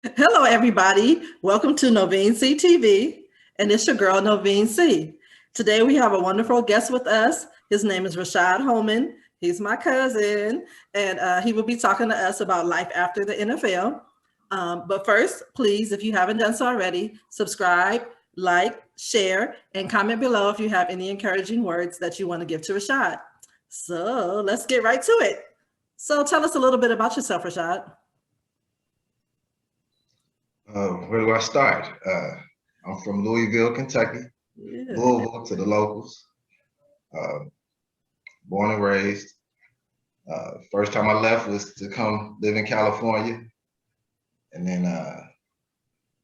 Hello, everybody. Welcome to Novene C TV, and it's your girl, Novene C. Today, we have a wonderful guest with us. His name is Rashad Holman. He's my cousin, and he will be talking to us about life after the NFL. But first, please, if you haven't done so already, subscribe, like, share, and comment below if you have any encouraging words that you want to give to Rashad. So let's get right to it. So tell us a little bit about yourself, Rashad. Where do I start? I'm from Louisville, Kentucky, Yeah. Louisville to the locals, uh, born and raised. First time I left was to come live in California. And then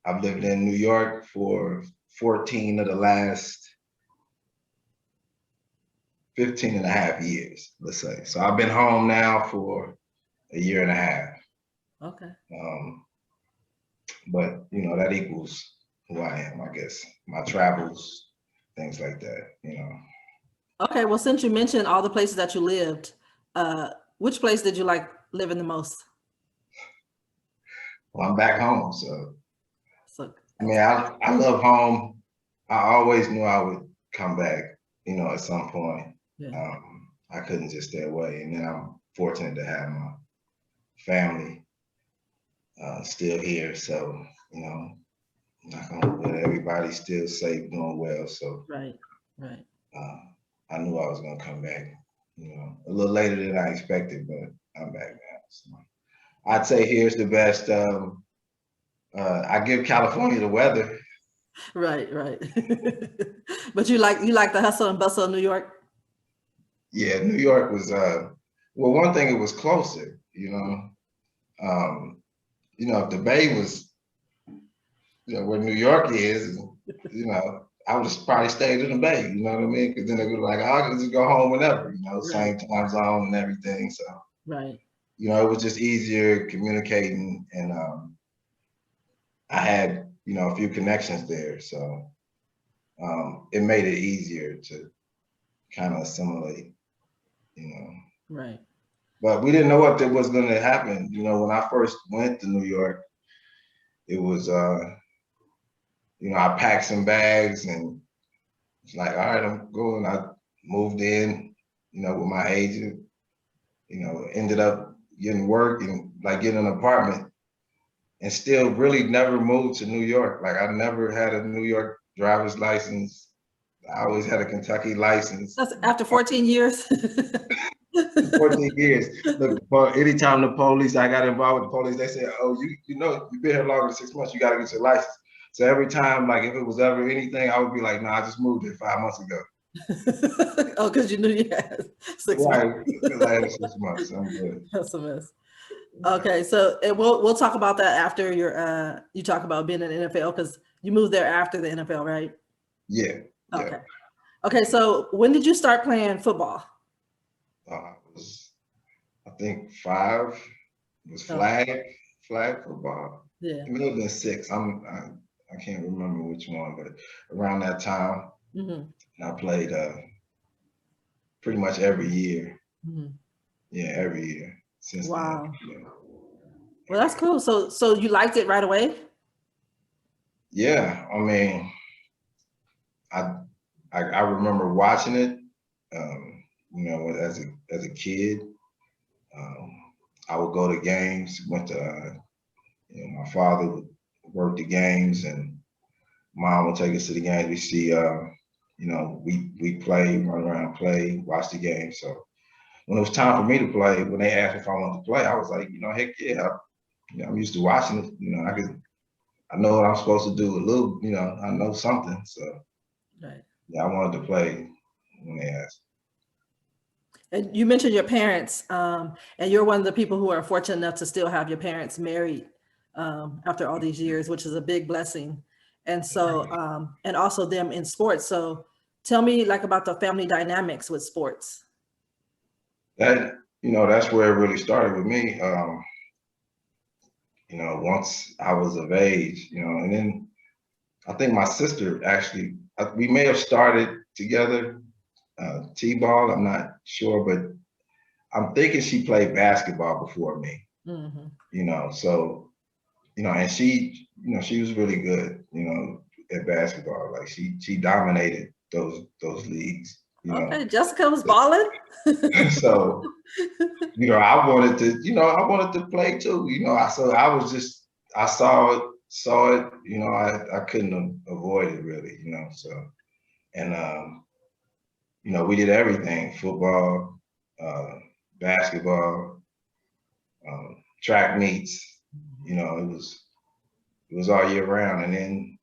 I've lived in New York for 14 of the last 15 and a half years, let's say. So I've been home now for a year and a half. Okay. But, that equals who I am, I guess. My travels, things like that. Okay, well, since you mentioned all the places that you lived, which place did you like living the most? Well, I'm back home, so So, I mean, I love home. I always knew I would come back, at some point. yeah, I couldn't just stay away. And then I'm fortunate to have my family still here. So, knock on wood, everybody's still safe, doing well. So right, right. uh, I knew I was going to come back, a little later than I expected, but I'm back now. So I'd say here's the best. I give California the weather. Right, right. But you like the hustle and bustle of New York? Yeah, New York was well, one thing, it was closer, if the Bay was, where New York is, I would have probably stayed in the Bay, you know what I mean? Because then they would be like, I can just go home whenever, Right, same time zone and everything. So, right, it was just easier communicating, and I had, a few connections there. So it made it easier to kind of assimilate, you know. right. But we didn't know what was going to happen. When I first went to New York, it was, I packed some bags and it's like, all right, I'm going. I moved in, with my agent, ended up getting work and like getting an apartment, and still really never moved to New York. Like, I never had a New York driver's license. I always had a Kentucky license. That's after 14 years. 14 years. Look, anytime the police, I got involved with the police, they said, oh, you've been here longer than 6 months, you got to get your license. So every time, like, if it was ever anything, I would be like, no, I just moved here 5 months ago. Oh, because you knew you had 6 months. Right, because I had 6 months. I'm good. That's a mess. Okay, so we'll talk about that after you talk about being in the NFL because you moved there after the NFL, right? Yeah, yeah. Okay. Okay, so when did you start playing football? I was, I think 5 was Oh, flag football. yeah. It may have been 6. I can't remember which one, but around that time, Hmm. I played pretty much every year. Hmm. Yeah, every year since then. Wow. Yeah. Well, that's cool. So you liked it right away? Yeah, I mean, I I remember watching it. As a kid, um, I would go to games. Went to my father would work the games, and mom would take us to the games. We see, we play, run around, play, watch the game. So when it was time for me to play, when they asked if I wanted to play, I was like, heck yeah. I'm used to watching it. I know what I'm supposed to do a little. I know something. So Right. yeah, I wanted to play when they asked. And you mentioned your parents, and you're one of the people who are fortunate enough to still have your parents married after all these years, which is a big blessing. And so, and also them in sports. So, tell me like about the family dynamics with sports. That's where it really started with me. Once I was of age, and then I think my sister actually, we may have started together, T-ball, I'm not sure, but I'm thinking she played basketball before me, Hmm. so and she was really good, at basketball. Like she dominated those leagues, Okay, Jessica was balling. So, I wanted to play too. I saw it, I couldn't avoid it really, so, and, we did everything, football, basketball, track meets, it was all year round. And then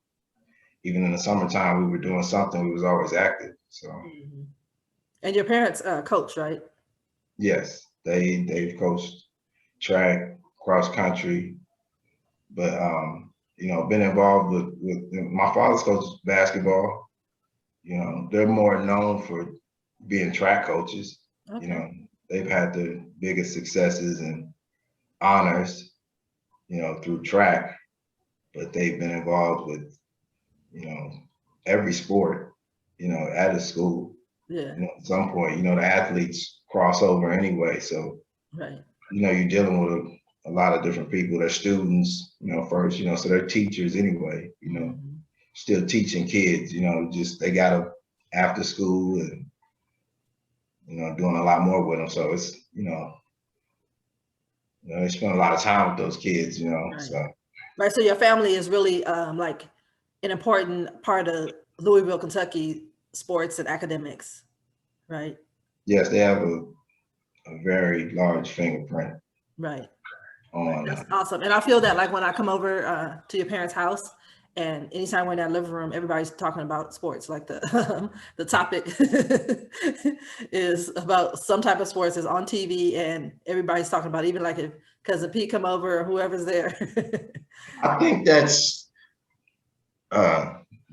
even in the summertime, we were doing something, we was always active. So, And your parents coach, right? yes, they've coached track, cross country, but been involved with my father's coached basketball. They're more known for being track coaches. Okay. They've had the biggest successes and honors, through track, but they've been involved with, every sport, at a school. Yeah. At some point, the athletes cross over anyway. So, Right. you're dealing with a lot of different people. They're students, first, so they're teachers anyway, still teaching kids, just they got them after school and, doing a lot more with them. So it's, they spend a lot of time with those kids, Right. so. Right. So your family is really like an important part of Louisville, Kentucky sports and academics, right? Yes, they have a very large fingerprint Right. on. That's awesome. And I feel that like when I come over to your parents' house and anytime we're in that living room, everybody's talking about sports. Like the topic is about some type of sports is on TV and everybody's talking about it, even like if cousin Pete come over or whoever's there. I think that's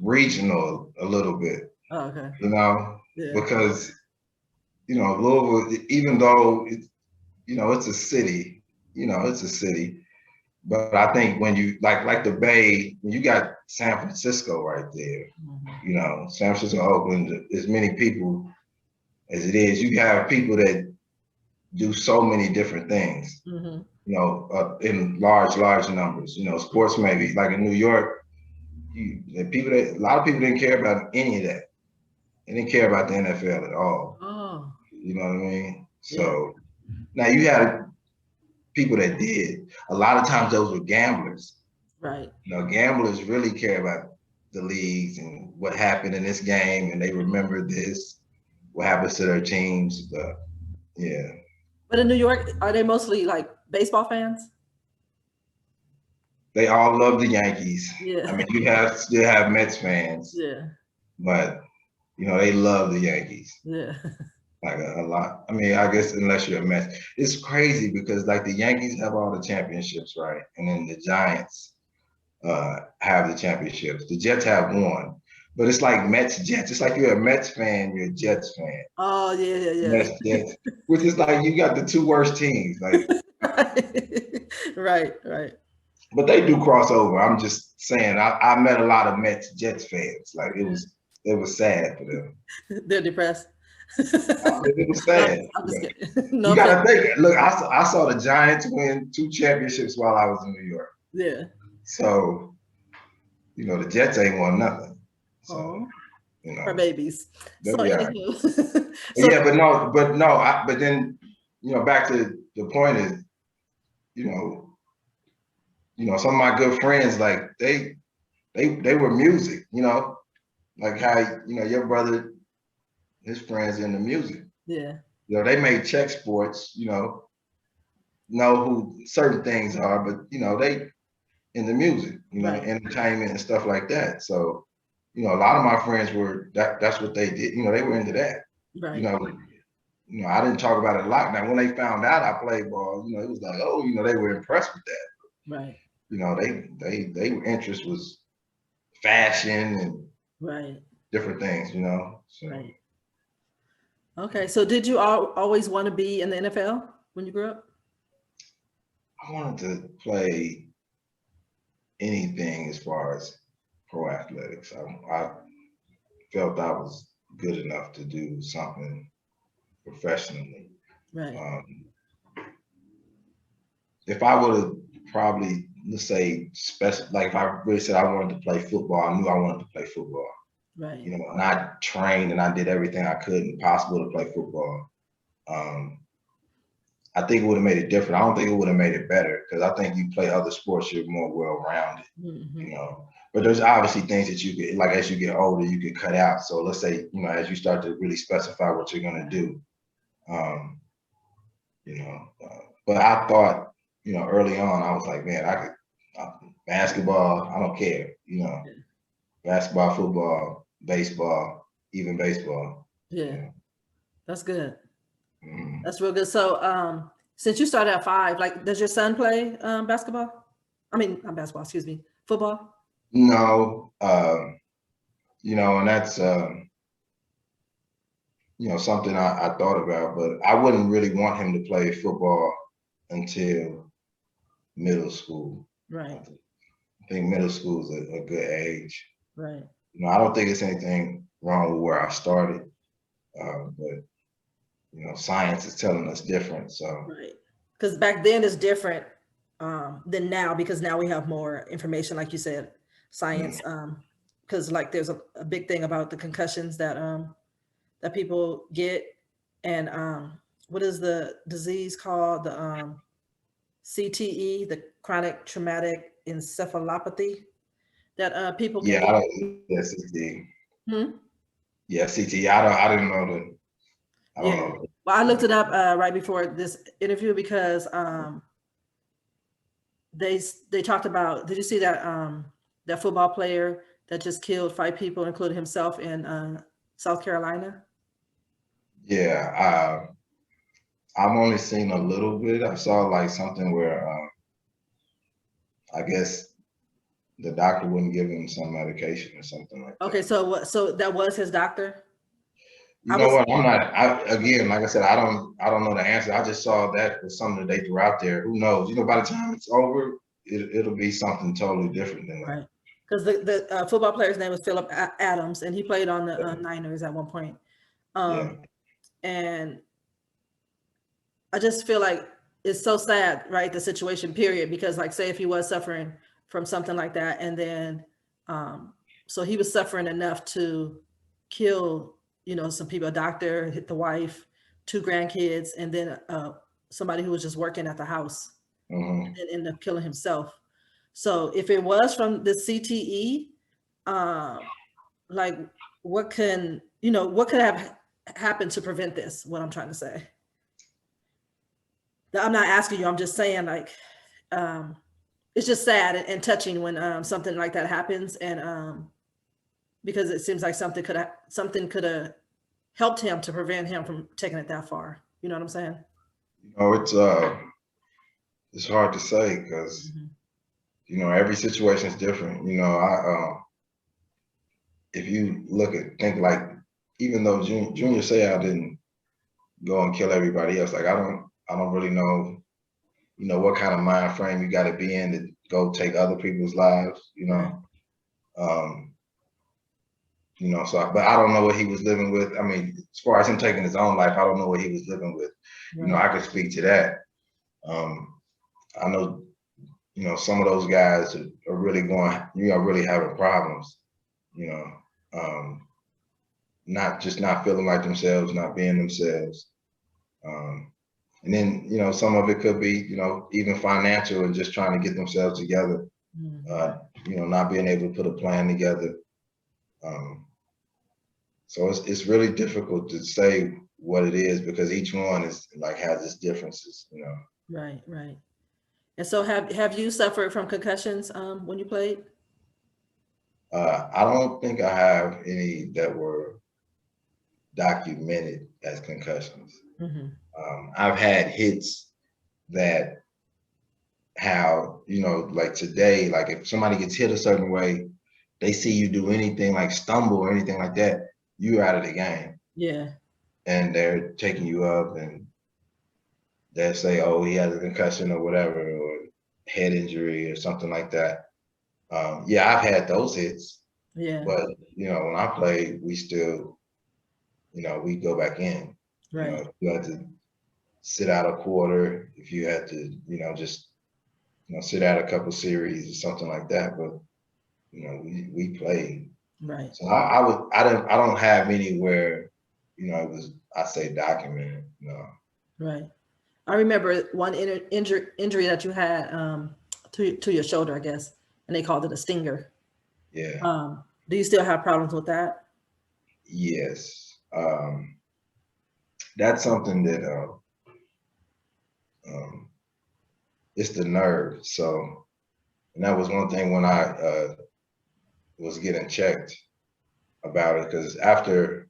regional a little bit, Oh, okay. Yeah. Because, Louisville, even though it's a city, but I think when you like the Bay, when you got San Francisco right there, San Francisco, Oakland, as many people as it is, you have people that do so many different things, in large numbers, sports maybe, like in New York, a lot of people didn't care about any of that. They didn't care about the NFL at all. Oh. You know what I mean? So now you had people that did. A lot of times those were gamblers. Right. Gamblers really care about the leagues and what happened in this game, and they remember this, what happens to their teams. Yeah. But in New York, are they mostly like baseball fans? They all love the Yankees. Yeah. I mean, still have Mets fans. Yeah. But they love the Yankees. Yeah. Like a lot. I mean, I guess unless you're a Mets. It's crazy because like the Yankees have all the championships, right? And then the Giants have the championships. The Jets have one. But it's like Mets, Jets. It's like you're a Mets fan, you're a Jets fan. Oh, yeah. Mets, Jets. Which is like you got the two worst teams. Like Right. But they do cross over. I'm just saying, I met a lot of Mets, Jets fans. Like it was sad for them. They're depressed. It was sad. I'm just kidding. No, you gotta think. Look, I saw the Giants win 2 championships while I was in New York. Yeah. So, the Jets ain't won nothing. So, for babies. So, yeah. But then, back to the point is, some of my good friends, like they were music, like how, your brother, his friends in the music. Yeah. They may check sports, know who certain things are, but they in the music, right. entertainment and stuff like that. So, a lot of my friends were that's what they did. They were into that. Right. I didn't talk about it a lot. Now, when they found out I played ball, it was like, oh, they were impressed with that. Right. They interest was fashion and different things, So. Right. Okay, so did you always want to be in the NFL when you grew up? I wanted to play anything as far as pro athletics. I felt I was good enough to do something professionally. Right. If I would have probably let's say, special, like if I really said I wanted to play football, I knew I wanted to play football. Right. You know, and I trained and I did everything I could and possible to play football. I think it would have made it different. I don't think it would have made it better because I think you play other sports, you're more well-rounded, you know. But there's obviously things that you could, like as you get older, you could cut out. So let's say, you know, as you start to really specify what you're going to do, you know. But I thought, you know, early on, I was like, man, I could basketball. I don't care, you know, basketball, football, baseball, even baseball. Yeah, You know? that's good. Mm-hmm. That's real good. So, since you started at 5, like, does your son play basketball? I mean, not basketball. Excuse me, football. No, you know, and that's you know, something I thought about, but I wouldn't really want him to play football until middle school. Right. I think middle school is a good age. Right. You know, I don't think it's anything wrong with where I started, but you know, science is telling us different. So right, because back then is different than now because now we have more information, like you said, science. Because like there's a big thing about the concussions that people get, and what is the disease called? The CTE, the chronic traumatic encephalopathy that people can yeah, get. yeah, CT, Hmm? yeah, CT. I didn't know the, I don't Yeah. know. Well, I looked it up right before this interview because they talked about. Did you see that that football player that just killed 5 people, including himself, in South Carolina? Yeah, I've only seen a little bit. I saw like something where I guess the doctor wouldn't give him some medication or something like Okay, that. so what? So that was his doctor. You I know was. what? I'm not. Again, like I said, I don't know the answer. I just saw that was something that they threw out there. Who knows? You know, by the time it's over, it'll be something totally different than that. Right. Because the football player's name was Philip Adams, and he played on the Niners at one point. Yeah. And I just feel like it's so sad, right? The situation, period. Because, like, say if he was suffering from something like that, and then, so he was suffering enough to kill, some people, a doctor, hit the wife, 2 grandkids, and then somebody who was just working at the house, Mm-hmm. and then ended up killing himself. So if it was from the CTE, like, what could have happened to prevent this? What I'm trying to say. I'm not asking you. I'm just saying, like, it's just sad and touching when something like that happens, and because it seems like something could have helped him to prevent him from taking it that far. You know what I'm saying? You know, it's hard to say because you know every situation is different. You know, if you think like even though Junior Seau didn't go and kill everybody else, like I don't really know, you know, what kind of mind frame you got to be in to go take other people's lives. Right. Um, you know, so but I don't know what he was living with. I mean, as far as him taking his own life, I don't know what he was living with. Right. You know, I could speak to that. I know, you know, some of those guys are really really having problems, you know, not feeling like themselves, not being themselves. And then, you know, some of it could be, you know, even financial and just trying to get themselves together, you know, not being able to put a plan together. So it's really difficult to say what it is because each one is like has its differences, you know. Right. Right. And so, have you suffered from concussions when you played? I don't think I have any that were documented as concussions. I've had hits that how, you know, like today, like if somebody gets hit a certain way, they see you do anything like stumble or anything like that, you're out of the game. Yeah. And they're taking you up and they'll say, oh, he has a concussion or whatever, or head injury or something like that. Yeah, I've had those hits. Yeah. But, you know, when I played, we still, you know, we go back in. You know, Right. if you had to sit out a quarter, if you had to, you know, just sit out a couple series or something like that. But we played. Right. So I don't have anywhere, it was, I say documented. No. Right. I remember one injury that you had to your shoulder, I guess, and they called it a stinger. Yeah. Do you still have problems with that? Yes. That's something that it's the nerve. So, and that was one thing when I was getting checked about it, because after,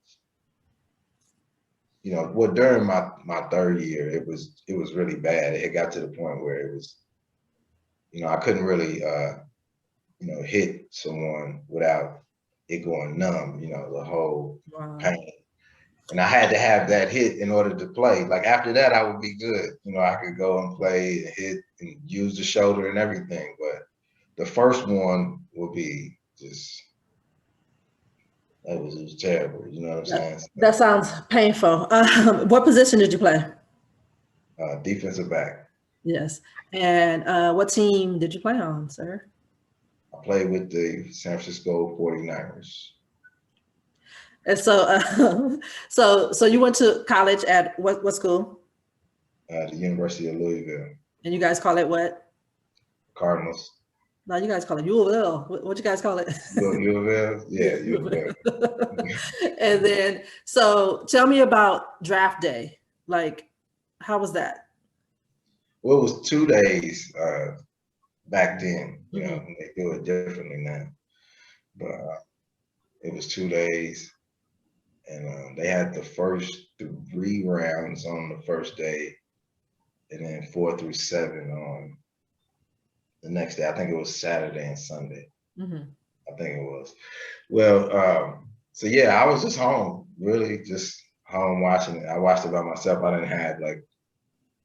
during my third year, it was really bad. It got to the point where it was, I couldn't really hit someone without it going numb, the whole pain. And I had to have that hit in order to play. Like after that, I would be good. I could go and play and hit and use the shoulder and everything. But the first one would be just, it was terrible. You know what I'm saying? That sounds painful. What position did you play? Defensive back. Yes. And what team did you play on, sir? I played with the San Francisco 49ers. And so, so you went to college at what school? The University of Louisville. And you guys call it what? Cardinals. No, you guys call it U of L. What you guys call it? U of L? Yeah, U of L. And then, so tell me about draft day. Like, how was that? Well, it was 2 days back then. They do it differently now. But it was 2 days. And they had the first 3 rounds on the first day, and then 4 through 7 on the next day. I think it was Saturday and Sunday. I think it was. Well, so yeah, I was just home, really just home watching it. I watched it by myself. I didn't have like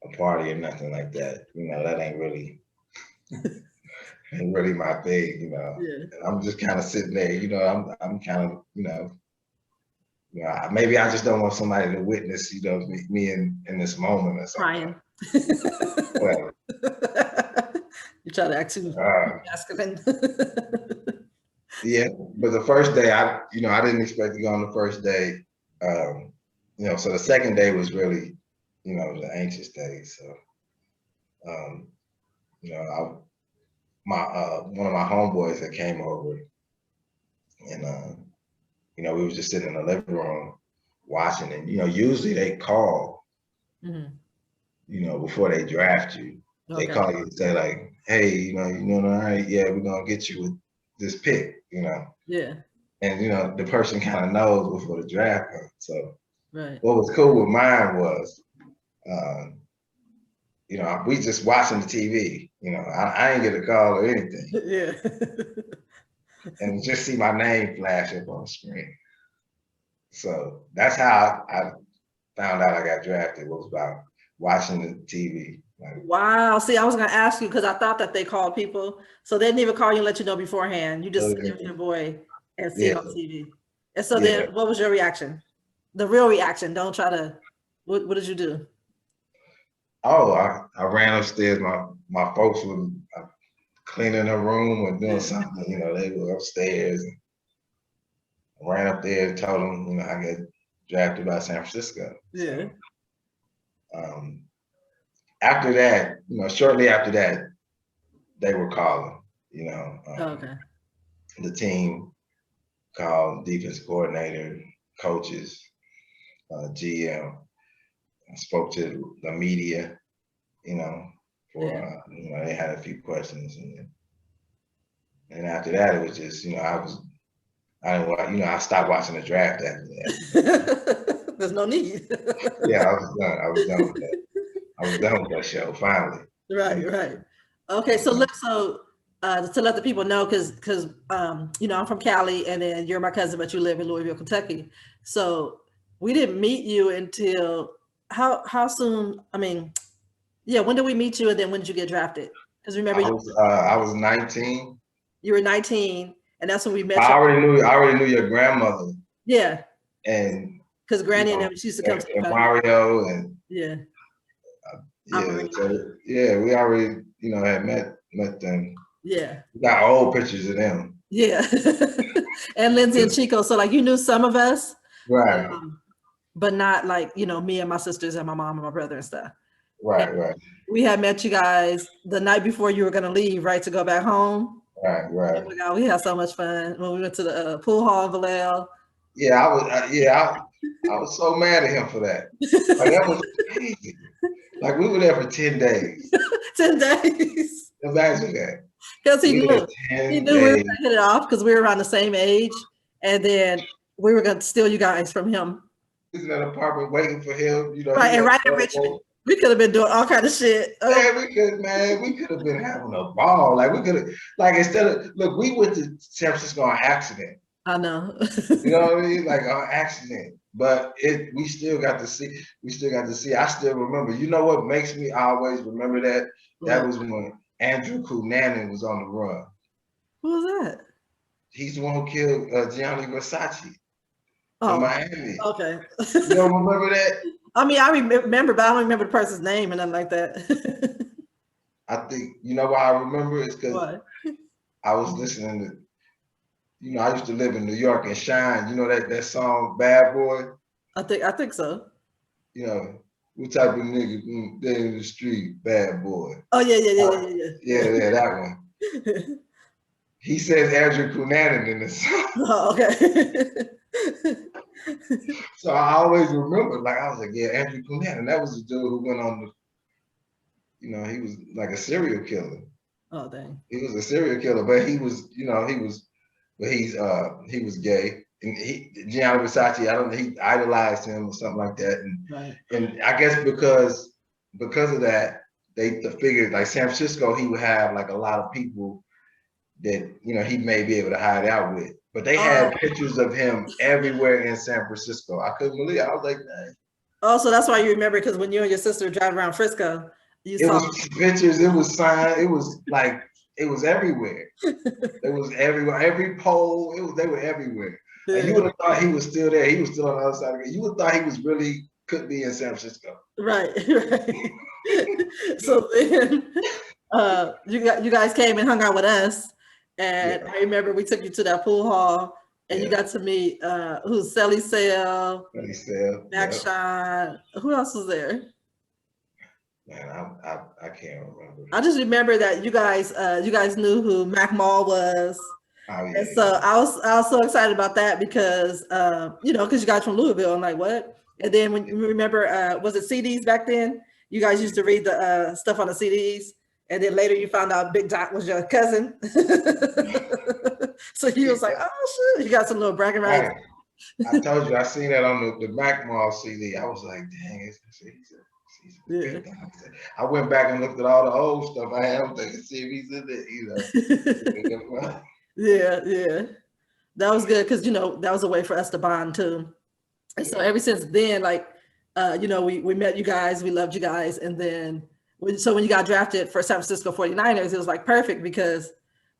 a party or nothing like that. That ain't really my thing. Yeah. And I'm just kind of sitting there. I'm kind of maybe I just don't want somebody to witness, me in this moment or something. Crying. Well, you try to act too masculine. Yeah, but the first day, I didn't expect to go on the first day. So the second day was really, the anxious day. So, one of my homeboys that came over, and we was just sitting in the living room watching it. Usually they call, before they draft you. Okay. They call you and say like, hey, all right, yeah, we're gonna get you with this pick, Yeah. And the person kind of knows before the draft comes. So right. What was cool with mine was, we just watching the TV. I ain't get a call or anything. Yeah. And just see my name flash up on the screen. So that's how I found out I got drafted, was by watching the TV. Wow. See, I was going to ask you because I thought that they called people. So they didn't even call you and let you know beforehand. You just sit with your boy and see it on TV. And so then what was your reaction? The real reaction. Don't try to, what did you do? Oh, I ran upstairs. My folks were cleaning their room or doing something. They were upstairs. And I ran up there and told them, I got drafted by San Francisco. Yeah. So, after that, shortly after that, they were calling, okay. The team called, defense coordinator, coaches, GM. I spoke to the media, for, they had a few questions. And after that, it was just, I stopped watching the draft after that. There's no need. Yeah, I was done with that. I was done with that show finally. Right. Okay, so to let the people know, because I'm from Cali, and then you're my cousin, but you live in Louisville, Kentucky. So we didn't meet you until how soon? I mean, when did we meet you, and then when did you get drafted? Because remember, I was 19. You were 19, and that's when we met. I already knew your grandmother. Yeah. And because Granny and them, she used to come to Mario and yeah. we already, had met them. Yeah. We got old pictures of them. Yeah. And Lindsay and Chico. So like you knew some of us, Right. But not like, me and my sisters and my mom and my brother and stuff. Right, And right. we had met you guys the night before you were going to leave, right, to go back home. Right, right. Oh my God, we had so much fun when we went to the pool hall in Vallejo. Yeah, I was so mad at him for that. Like that was crazy. Like we were there for 10 days. 10 days. Imagine that. Because he knew we were going to hit it off because we were around the same age. And then we were going to steal you guys from him. In an apartment waiting for him, Right, and right in Richmond. We could have been doing all kind of shit. Yeah, we could have been having a ball. Like we could have, instead of, look, we went to San Francisco on accident. I know. You know what I mean? Like on accident. But we still got to see. I still remember. You know what makes me always remember that? That was when Andrew Cunanan was on the run. Who was that? He's the one who killed Gianni Versace in Miami. Okay. You don't remember that? I mean, I remember, but I don't remember the person's name and nothing like that. I think, you know why I remember? It's because I was listening to, I used to live in New York and Shine. You know that song Bad Boy? I think so. What type of nigga there in the street? Bad boy. Oh yeah. Yeah, that one. He says Andrew Cunanan in this song. Oh, okay. So I always remember, I was like, yeah, Andrew Cunanan. That was the dude who went on he was like a serial killer. Oh dang. He was a serial killer, but he was gay. And Gianni Versace, he idolized him or something like that. And I guess because of that, they figured like San Francisco, he would have like a lot of people that, he may be able to hide out with. But they had pictures of him everywhere in San Francisco. I couldn't believe it. I was like, dang. Oh, so that's why you remember, because when you and your sister drive around Frisco, it was pictures, it was signs, it was like, it was everywhere. It was everywhere, every pole, they were everywhere. Yeah. And you would have thought he was still there. He was still on the other side of it. You would have thought he was could be in San Francisco. Right. So then you guys came and hung out with us. And I remember we took you to that pool hall and you got to meet who's Sally Sale, Max Shine. Who else was there? Man, I can't remember. I just remember that you guys knew who Mac Mall was. Oh, yeah. And so I was so excited about that because because you guys from Louisville. I'm like, what? And then when you remember, was it CDs back then? You guys used to read the stuff on the CDs. And then later you found out Big Dot was your cousin. So he was like, oh shit, you got some little bragging rights. I told you, I seen that on the Mac Mall CD. I was like, dang, he's I went back and looked at all the old stuff I had. I was thinking, see if he's in there, Yeah. That was good because, that was a way for us to bond too. And so ever since then, we met you guys, we loved you guys. And then when you got drafted for San Francisco 49ers, it was like perfect because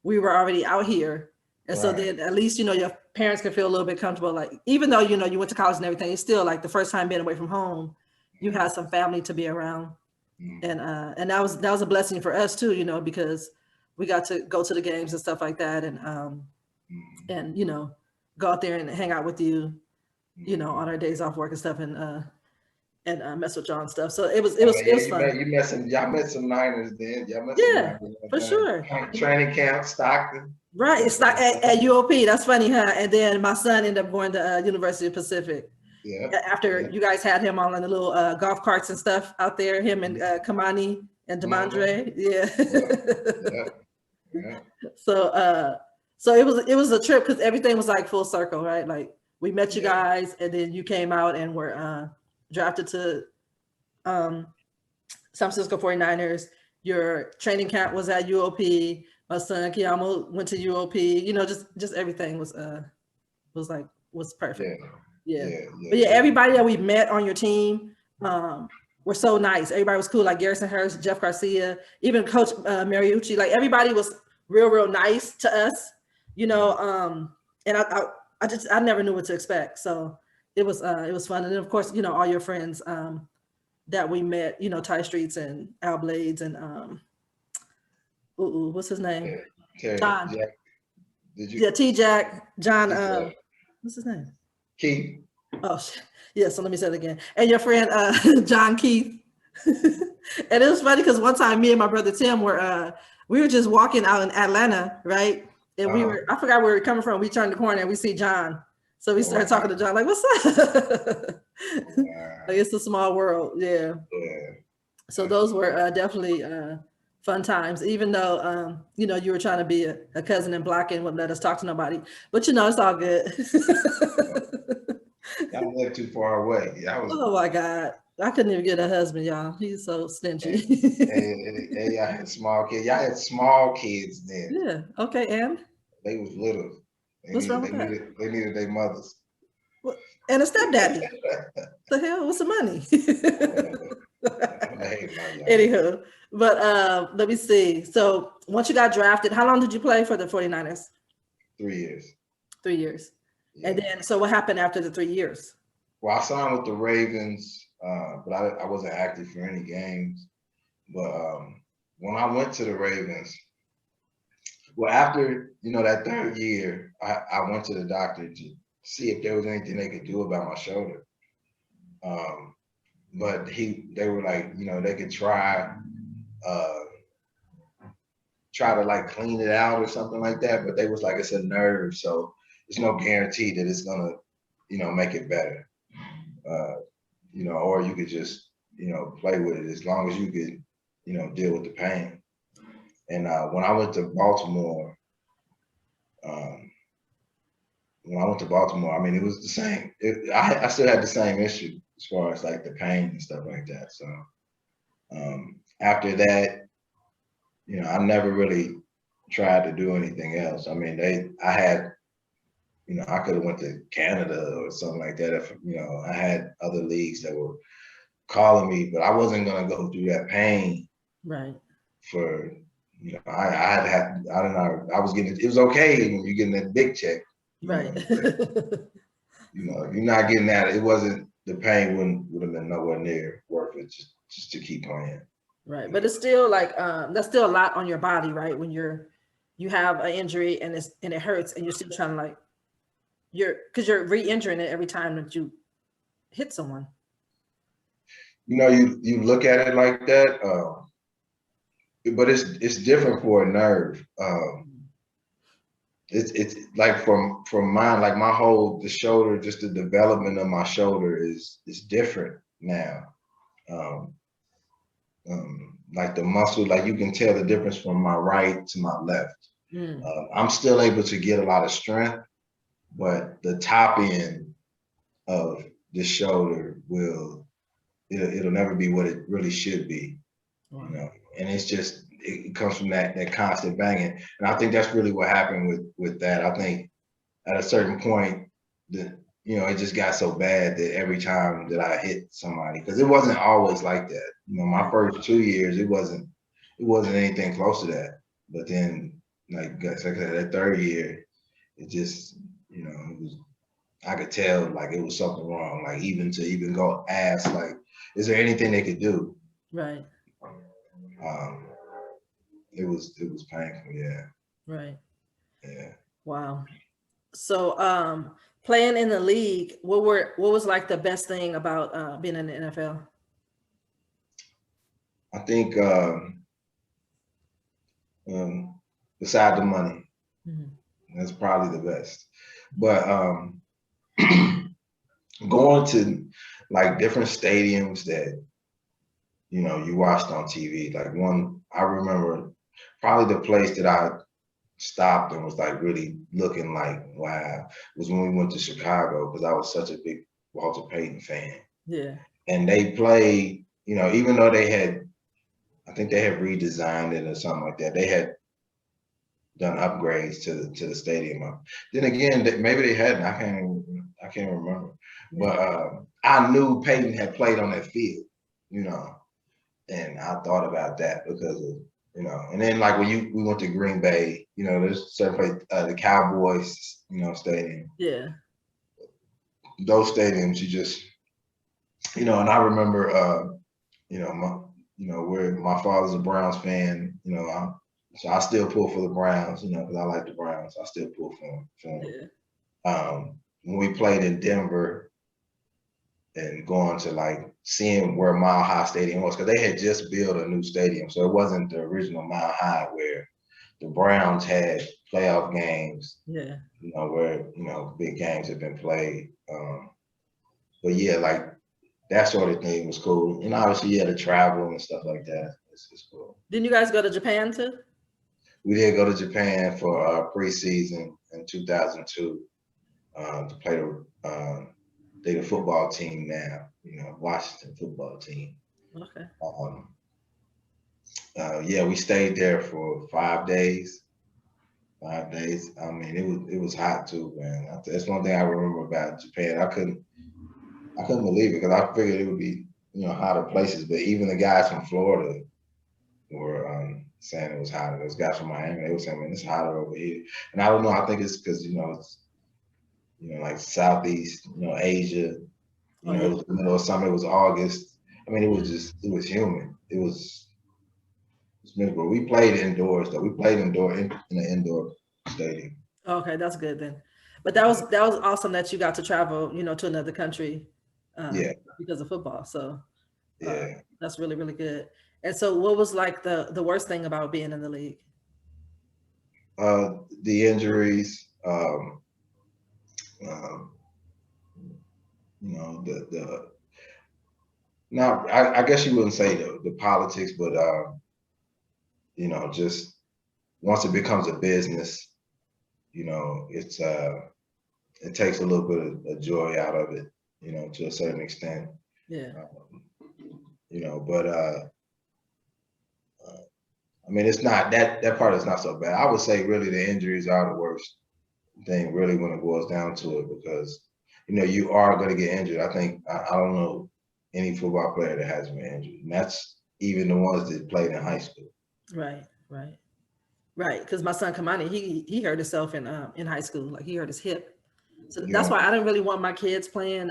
we were already out here. And so then at least, your parents can feel a little bit comfortable. Like, even though, you went to college and everything, it's still like the first time being away from home, you had some family to be around. And that was a blessing for us too, because we got to go to the games and stuff like that. And go out there and hang out with you, on our days off work and stuff and mess with y'all and stuff. So it was fun. Y'all met some Niners then. For sure. Training camp, Stockton. Right, it's like at UOP. That's funny, huh? And then my son ended up going to University of Pacific. Yeah. After you guys had him on the little golf carts and stuff out there, him and Kamani and Demondre. Yeah. So it was a trip because everything was like full circle, right? Like we met you guys, and then you came out and were drafted to San Francisco 49ers. Your training camp was at UOP. My son Kiyamo went to UOP. Just everything was perfect. Yeah. But everybody that we met on your team were so nice. Everybody was cool. Like Garrison Hurst, Jeff Garcia, even Coach Mariucci. Like everybody was real nice to us. And I never knew what to expect. So it was fun. And then of course, all your friends that we met, Ty Streets and Al Blades and What's his name? Yeah. Terry, John. Jack, did Yeah, you? T. Jack. John. Yeah. What's his name? Keith. Oh, yeah. So let me say it again. And your friend John Keith. And it was funny because one time me and my brother Tim were we were just walking out in Atlanta, right? And we were, I forgot where we were coming from. We turned the corner and we see John. So we started talking to John, like, what's up? Like, it's a small world. Yeah. Yeah. So those were definitely fun times, even though, you know, you were trying to be a cousin and blocking wouldn't let us talk to nobody. But, you know, it's all good. Y'all live too far away. Yeah, Oh, my God. I couldn't even get a husband, y'all. He's so stingy. hey, y'all had small kids. Y'all had small kids then. Yeah. Okay. And They was little. what's wrong with that? They needed their mothers. What? And a stepdaddy. The hell? What's the money? Anywho, but let me see. So once you got drafted, how long did you play for the 49ers? 3 years. 3 years. Yeah. And then, so what happened after the 3 years? Well, I signed with the Ravens, but I wasn't active for any games. But when I went to the Ravens, well, after, you know, that 3rd year, I went to the doctor to see if there was anything they could do about my shoulder. But they were like, you know, they could try to like clean it out or something like that. But they was like, it's a nerve, so there's no guarantee that it's gonna, you know, make it better. You know, or you could just, you know, play with it as long as you could, you know, deal with the pain. And when I went to Baltimore, I mean, it was the same. I still had the same issue as far as like the pain and stuff like that. So after that, you know, I never really tried to do anything else. I mean, I had, you know, I could have went to Canada or something like that if, you know, I had other leagues that were calling me, but I wasn't gonna go through that pain. Right. For, you know, I was getting, it was okay when you're getting that big check. Right. You know, if you're not getting that, it wasn't, the pain would have been nowhere near worth it just to keep playing. Right. But it's still like that's still a lot on your body, right? When you have an injury and it hurts and you're still trying to like because you're re-injuring it every time that you hit someone. You know, you look at it like that, but it's different for a nerve. It's like from mine, like the shoulder, just the development of my shoulder is different now. Like the muscle, like you can tell the difference from my right to my left. I'm still able to get a lot of strength, but the top end of the shoulder it'll never be what it really should be. Wow. You know, and it's just, it comes from that constant banging. And I think that's really what happened with that. I think at a certain point that, you know, it just got so bad that every time that I hit somebody, because it wasn't always like that. You know, my first 2 years, it wasn't anything close to that. But then, like I said, that 3rd year, it just, you know, I could tell like it was something wrong. Like even go ask, like, is there anything they could do? Right. It was painful. Yeah. Right. Yeah. Wow. So playing in the league, what was like the best thing about being in the NFL? I think beside the money, that's probably the best. But going to like different stadiums that, you know, you watched on TV, like one, I remember probably the place that I stopped and was like really looking like, wow, was when we went to Chicago, because I was such a big Walter Payton fan. Yeah. And they played, you know, even though I think they had redesigned it or something like that. They had done upgrades to the stadium. Then again, maybe they hadn't. I can't remember. Yeah. But I knew Payton had played on that field, you know, and I thought about that because of, you know. And then like when we went to Green Bay, you know, there's certain place, the Cowboys, you know, stadium. Yeah. Those stadiums, you just, you know. And I remember, you know, where my father's a Browns fan, you know, So I still pull for the Browns, you know, because I like the Browns. I still pull for them. Yeah. When we played in Denver and going to like seeing where Mile High Stadium was, because they had just built a new stadium. So it wasn't the original Mile High where the Browns had playoff games, Yeah. you know, where, you know, big games have been played. But yeah, like that sort of thing was cool. And obviously, yeah, the travel and stuff like that is cool. Didn't you guys go to Japan too? We did go to Japan for preseason in 2002 to play the football team now, you know, Washington football team. Okay. Yeah, we stayed there for 5 days. 5 days. I mean, it was hot too, man. That's one thing I remember about Japan. I couldn't believe it because I figured it would be, you know, hotter places. But even the guys from Florida were saying it was hotter. Those guys from Miami, they were saying, man, it's hotter over here. And I don't know. I think it's because, you know, it's, you know, like Southeast, you know, Asia. You Oh know, it yeah. was the middle of summer. It was August. I mean, it was Yeah. just, it was humid. It was miserable. We played indoors though. We played in an indoor stadium. Okay, that's good then. But Yeah. that was awesome that you got to travel, you know, to another country Yeah. because of football. So Yeah. that's really, really good. And so what was like the worst thing about being in the league? The injuries, um, you know, the now I guess you wouldn't say the politics, but you know, just once it becomes a business, you know, it takes a little bit of joy out of it, you know, to a certain extent. Yeah. Um, you know, but I mean, it's not that part is not so bad. I would say really the injuries are the worst thing, really, when it boils down to it, because you know you are going to get injured. I think I don't know any football player that hasn't been injured, and that's even the ones that played in high school. Right. Right. Right. Because my son Kamani, he hurt himself in high school. Like he hurt his hip. So that's Yeah. why I didn't really want my kids playing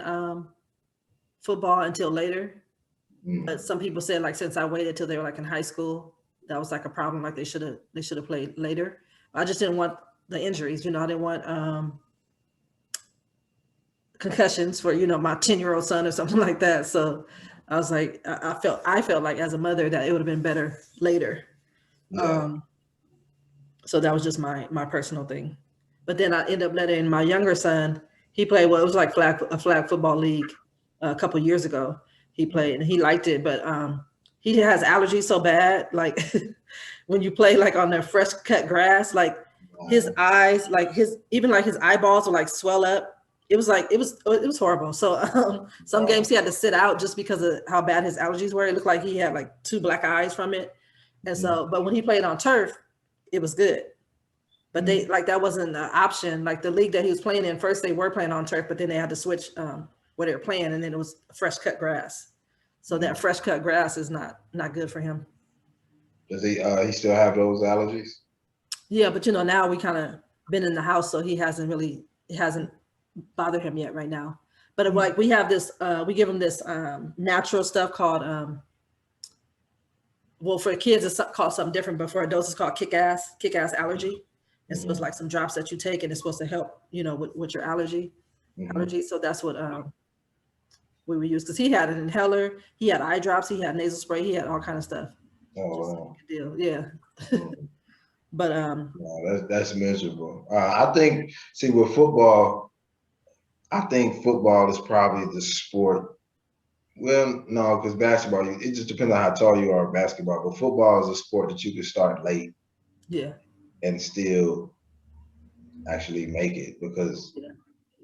football until later. But Mm. some people said like since I waited till they were like in high school, that was like a problem. Like they should have played later. I just didn't want the injuries. You know, I didn't want concussions for you know my 10-year-old son or something like that. So I was like, I felt like as a mother that it would have been better later. Yeah. Um, so that was just my personal thing. But then I ended up letting my younger son. He played well. It was like a flag football league a couple years ago. He played and he liked it, but he has allergies so bad. Like when you play like on the fresh cut grass, like his eyes, like his even like his eyeballs will like swell up. It was like it was horrible. So some games he had to sit out just because of how bad his allergies were. It looked like he had like two black eyes from it. And so, but when he played on turf, it was good. But they like that wasn't an option. Like the league that he was playing in, first they were playing on turf, but then they had to switch where they were playing, and then it was fresh cut grass. So that fresh cut grass is not good for him. Does he still have those allergies? Yeah, but you know now we kind of been in the house, so it hasn't bothered him yet right now. But like we have this, we give him this natural stuff called well for kids it's called something different, but for adults it's called kick ass allergy. And so it's like some drops that you take, and it's supposed to help, you know, with your allergy. So that's what we would use because he had an inhaler, he had eye drops, he had nasal spray, he had all kind of stuff. Oh, Just wow. a deal, yeah. But No, that's miserable. I think, see, with football, I think football is probably the sport. Well, no, because basketball, it just depends on how tall you are in basketball. But football is a sport that you can start late yeah, and still actually make it because yeah,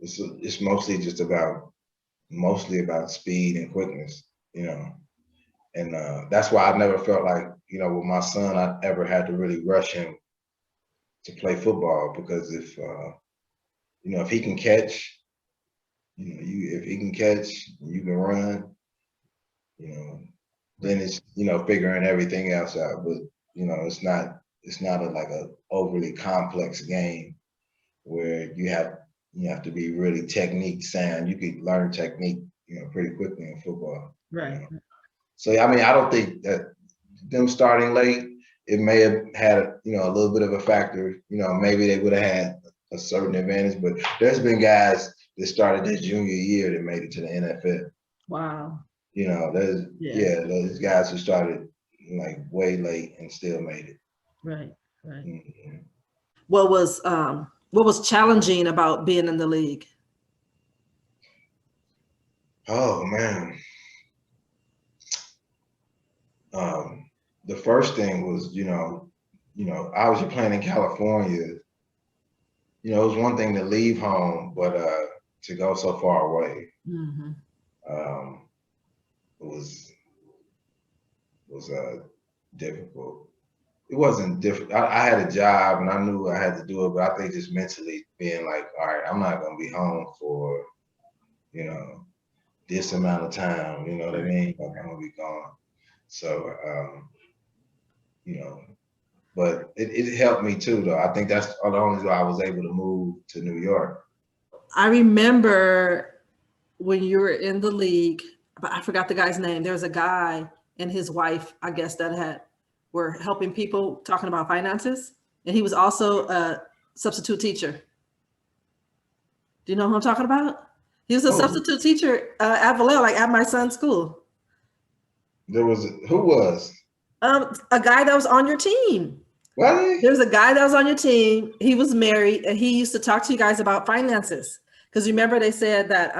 it's mostly about speed and quickness, you know. And that's why I never felt like, you know, with my son, I ever had to really rush him to play football because you know, if he can catch, you know, if he can catch, you can run, you know, then right, it's, you know, figuring everything else out. But you know, it's not like a overly complex game where you have to be really technique sound. You could learn technique, you know, pretty quickly in football. You right. know, so I mean, I don't think that them starting late it may have had, you know, a little bit of a factor. You know, maybe they would have had a certain advantage, but there's been guys that started their junior year that made it to the NFL. Wow. You know, there's guys who started like way late and still made it. Right. Right. Mm-hmm. What was challenging about being in the league? Oh man. The first thing was, obviously playing in California, you know, it was one thing to leave home, but to go so far away, Mm-hmm. um, was difficult. It wasn't difficult. I had a job and I knew I had to do it, but I think just mentally being like, all right, I'm not gonna be home for, you know, this amount of time. You know what I mean? Like I'm gonna be gone. So, you know, but it helped me too, though. I think that's the only reason I was able to move to New York. I remember when you were in the league, but I forgot the guy's name. There was a guy and his wife, I guess, that were helping people talking about finances, and he was also a substitute teacher. Do you know who I'm talking about? He was a substitute teacher at Vallejo, like at my son's school. Who was? A guy that was on your team. What? There was a guy that was on your team. He was married, and he used to talk to you guys about finances. Because remember, they said that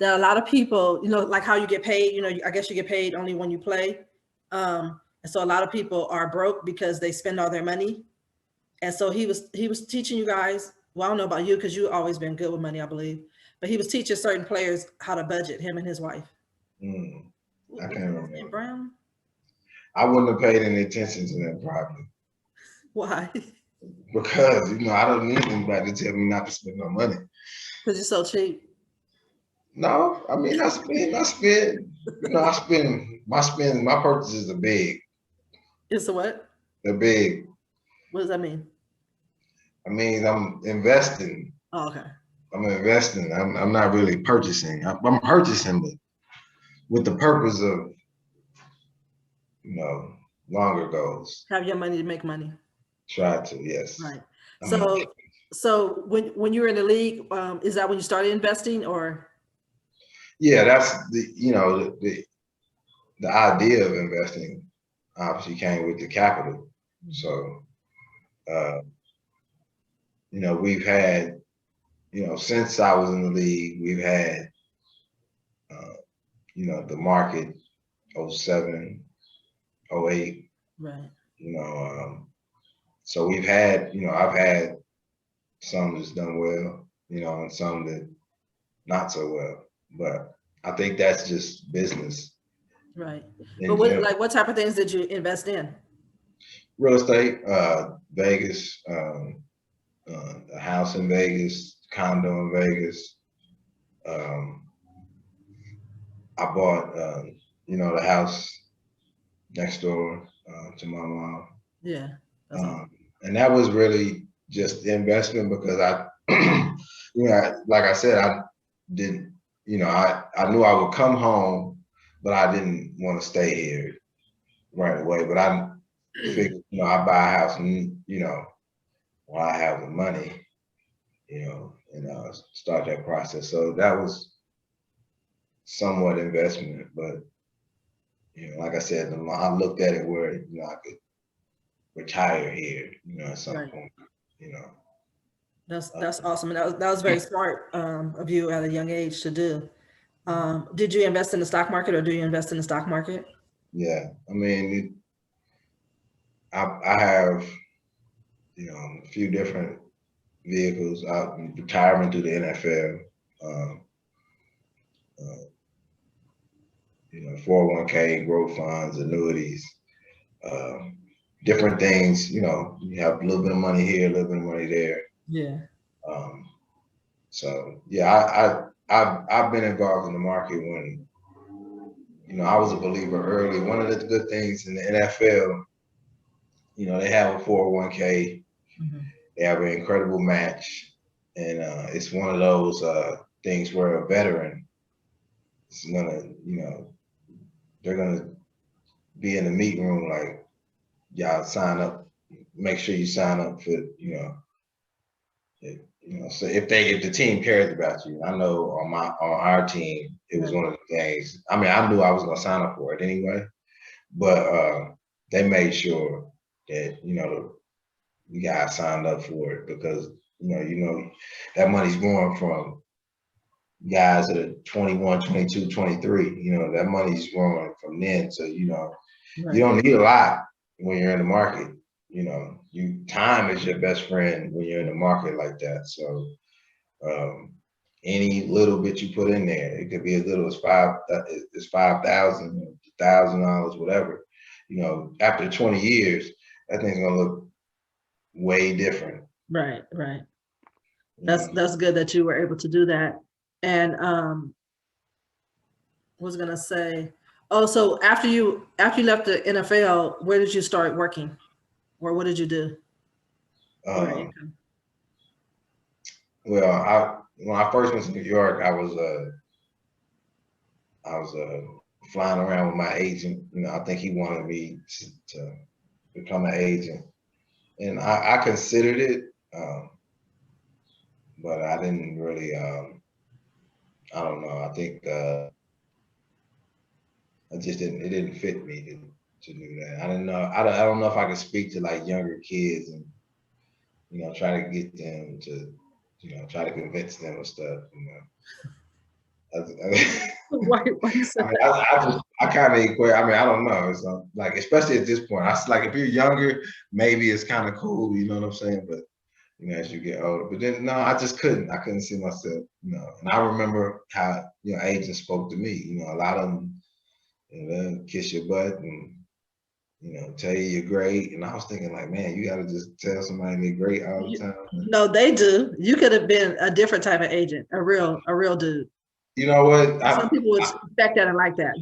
that a lot of people, you know, like how you get paid. You know, I guess you get paid only when you play, and so a lot of people are broke because they spend all their money. And so he was teaching you guys. Well, I don't know about you because you've always been good with money, I believe. But he was teaching certain players how to budget. Him and his wife. I can't remember. Brown. I wouldn't have paid any attention to that probably. Why? Because, you know, I don't need anybody to tell me not to spend no money. Because you're so cheap. No, I mean, I spend, you know, my purchases are big. It's a what? They're big. What does that mean? I mean, I'm investing. Oh, okay. I'm investing. I'm not really purchasing. I'm purchasing, but with the purpose of, you know, longer goals. Have your money to make money. Try to, yes. Right. So when you were in the league, is that when you started investing, or? Yeah, that's the idea of investing obviously came with the capital. So, you know, we've had, you know, since I was in the league, we've had, you know, the market 07, 08. Right. You know, so we've had, you know, I've had some that's done well, you know, and some that not so well. But I think that's just business. Right. But what type of things did you invest in? Real estate, Vegas, a house in Vegas, condo in Vegas. I bought, you know, the house next door to my mom. Yeah. And that was really just the investment because you know, like I said, I didn't, you know, I knew I would come home, but I didn't want to stay here right away. But I figured, you know, I buy a house and, you know, when I have the money, you know, and start that process. So that was somewhat investment, but, you know, like I said, I looked at it where, you know, I could retire here, you know, at some point, you know. That's awesome. And that was very smart of you at a young age to do. Did you invest in the stock market, or do you invest in the stock market? Yeah, I mean, I have, you know, a few different vehicles. Retirement through the NFL, you know, 401k, growth funds, annuities, different things. You know, you have a little bit of money here, a little bit of money there. Yeah. So yeah, I've been involved in the market when, you know, I was a believer early. One of the good things in the NFL, you know, they have a 401k. They have an incredible match, and it's one of those things where a veteran is gonna, you know, they're gonna be in the meeting room like, y'all sign up. Make sure you sign up for, so if the team cares about you. I know on our team, it was one of the things. I mean, I knew I was gonna sign up for it anyway, but they made sure that we got signed up for it because that money's going from guys that are 21, 22, 23. That money's growing from then. So you don't need a lot when you're in the market. Time is your best friend when you're in the market like that. So any little bit you put in there, it could be as little as $5,000, $1,000, whatever. After 20 years, that thing's gonna look way different. Right. That's good that you were able to do that. And was gonna say, oh, so after you left the NFL, where did you start working, or what did you do? Well, when I first went to New York, I was flying around with my agent. I think he wanted me to become an agent, and I considered it, but I didn't really. I don't know. I think I just didn't. It didn't fit me to do that. I didn't know. I don't know if I could speak to like younger kids and try to get them to try to convince them and stuff. Why you said that? I kind of equate. I mean, I don't know. It's like, especially at this point, like if you're younger, maybe it's kind of cool. You know what I'm saying? But as you get older, but then no, I just couldn't. I couldn't see myself. And I remember how agents spoke to me. A lot of them, they'll kiss your butt and tell you you're great. And I was thinking like, man, you got to just tell somebody they're great all the time. No, they do. You could have been a different type of agent, a real dude. You know what? Some people would expect that and like that,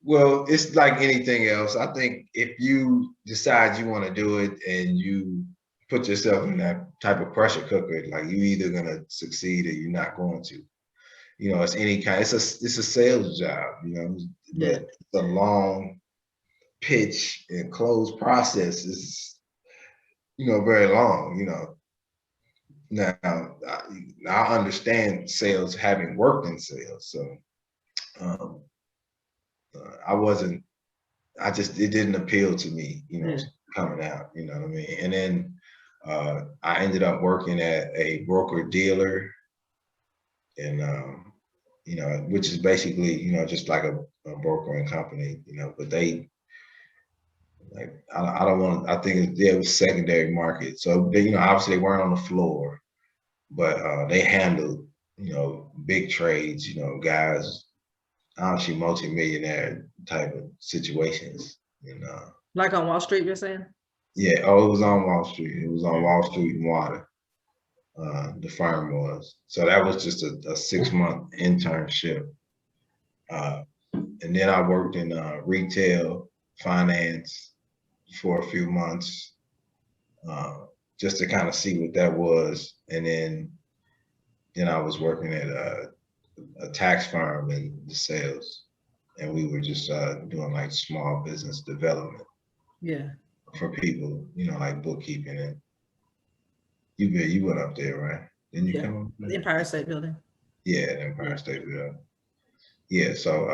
Well, it's like anything else. I think if you decide you want to do it and you put yourself in that type of pressure cooker, like you either gonna succeed or you're not going to. It's any kind. It's a sales job. But it's a long pitch and close process is very long. Now I understand sales, having worked in sales, so it didn't appeal to me, coming out, you know what I mean? And then I ended up working at a broker dealer, and which is basically, just like a brokering company, but they like I don't want. I think it was secondary market, so they, obviously they weren't on the floor, but they handled big trades, guys actually multi-millionaire type of situations, like on Wall Street, you're saying? Yeah. Oh, it was on Wall Street. It was on Wall Street and Water. The firm was. So that was just a 6-month internship. And then I worked in retail finance for a few months, just to kind of see what that was. And then I was working at a tax firm in the sales, and we were just doing like small business development. Yeah. For people, like bookkeeping. And you went up there, right? Didn't you come up there? The Empire State Building. Yeah, the Empire State Building. Yeah, so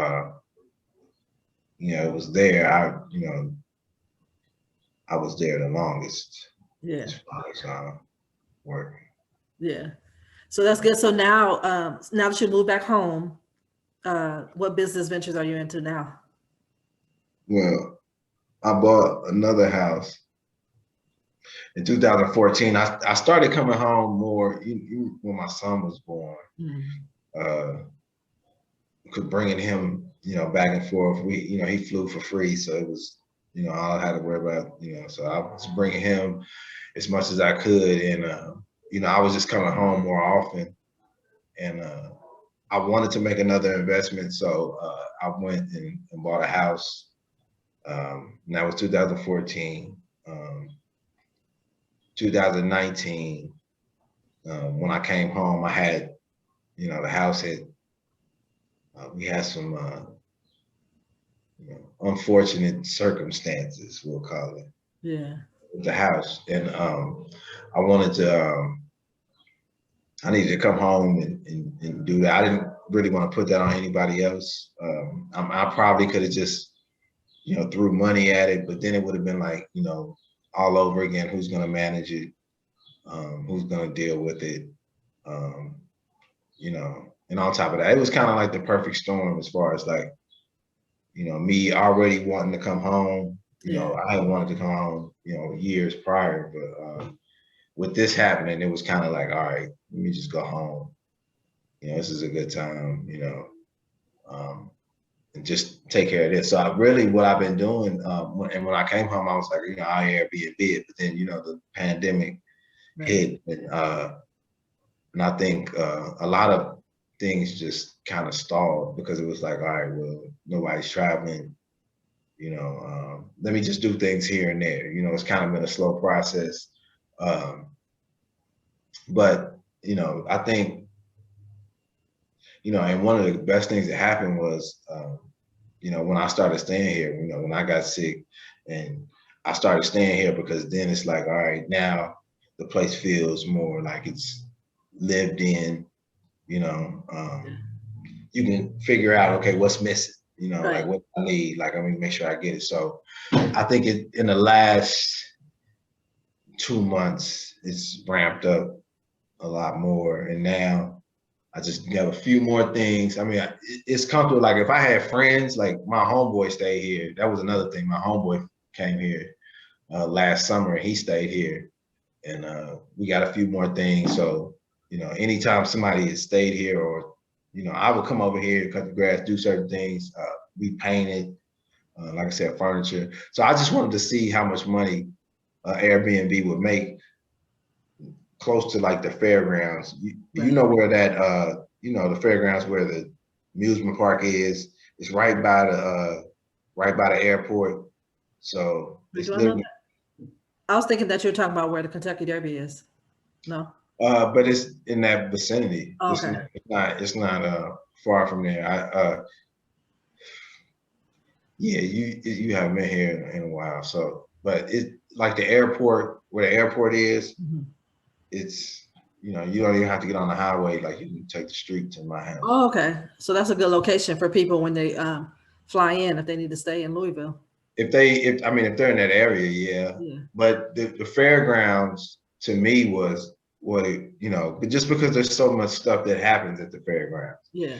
it was there. I was there the longest. Yeah. As far as working. Yeah. So that's good. So now that you moved back home, what business ventures are you into now? Well, I bought another house in 2014. I started coming home more when my son was born. Could bringing him, back and forth. He flew for free, so it was, all I had to worry about. So I was bringing him as much as I could, and I was just coming home more often, and I wanted to make another investment, so I went and bought a house. And that was 2014. 2019, when I came home, I had, the house had, we had some unfortunate circumstances, we'll call it. Yeah. With the house, and I wanted to. I needed to come home and do that. I didn't really want to put that on anybody else. I probably could have just, threw money at it, but then it would have been like, all over again. Who's going to manage it? Who's going to deal with it? Um, and on top of that, it was kind of like the perfect storm as far as like, me already wanting to come home. I had wanted to come home, years prior, but with this happening, it was kind of like, all right, let me just go home. This is a good time, and just take care of this. So what I've been doing, when I came home, I was like, I'll Airbnb it, but then, the pandemic hit, and I think a lot of things just kind of stalled because it was like, all right, well, nobody's traveling, let me just do things here and there. It's kind of been a slow process. But, I think, and one of the best things that happened was, when I started staying here, when I got sick and I started staying here, because then it's like, all right, now the place feels more like it's lived in, you can figure out, okay, what's missing, like what I need, like, I mean, make sure I get it. So I think in the last 2 months, it's ramped up a lot more. And now I just have a few more things. I mean, it's comfortable. Like if I had friends, like my homeboy stayed here. That was another thing. My homeboy came here last summer. He stayed here, and we got a few more things. So, anytime somebody has stayed here, or, I would come over here, cut the grass, do certain things. We painted, like I said, furniture. So I just wanted to see how much money Airbnb would make close to like the fairgrounds. You know where that the fairgrounds where the amusement park is. It's right by the airport. So it's literally, I was thinking that you were talking about where the Kentucky Derby is. No. But it's in that vicinity. Oh, okay. It's not far from there. Yeah, you haven't been here in a while. So, but it like the airport, where the airport is, it's, you don't even have to get on the highway. Like you can take the street to my house. Oh, okay. So that's a good location for people when they fly in, if they need to stay in Louisville. If they're in that area, yeah. But the fairgrounds to me was what but just because there's so much stuff that happens at the fairgrounds. Yeah.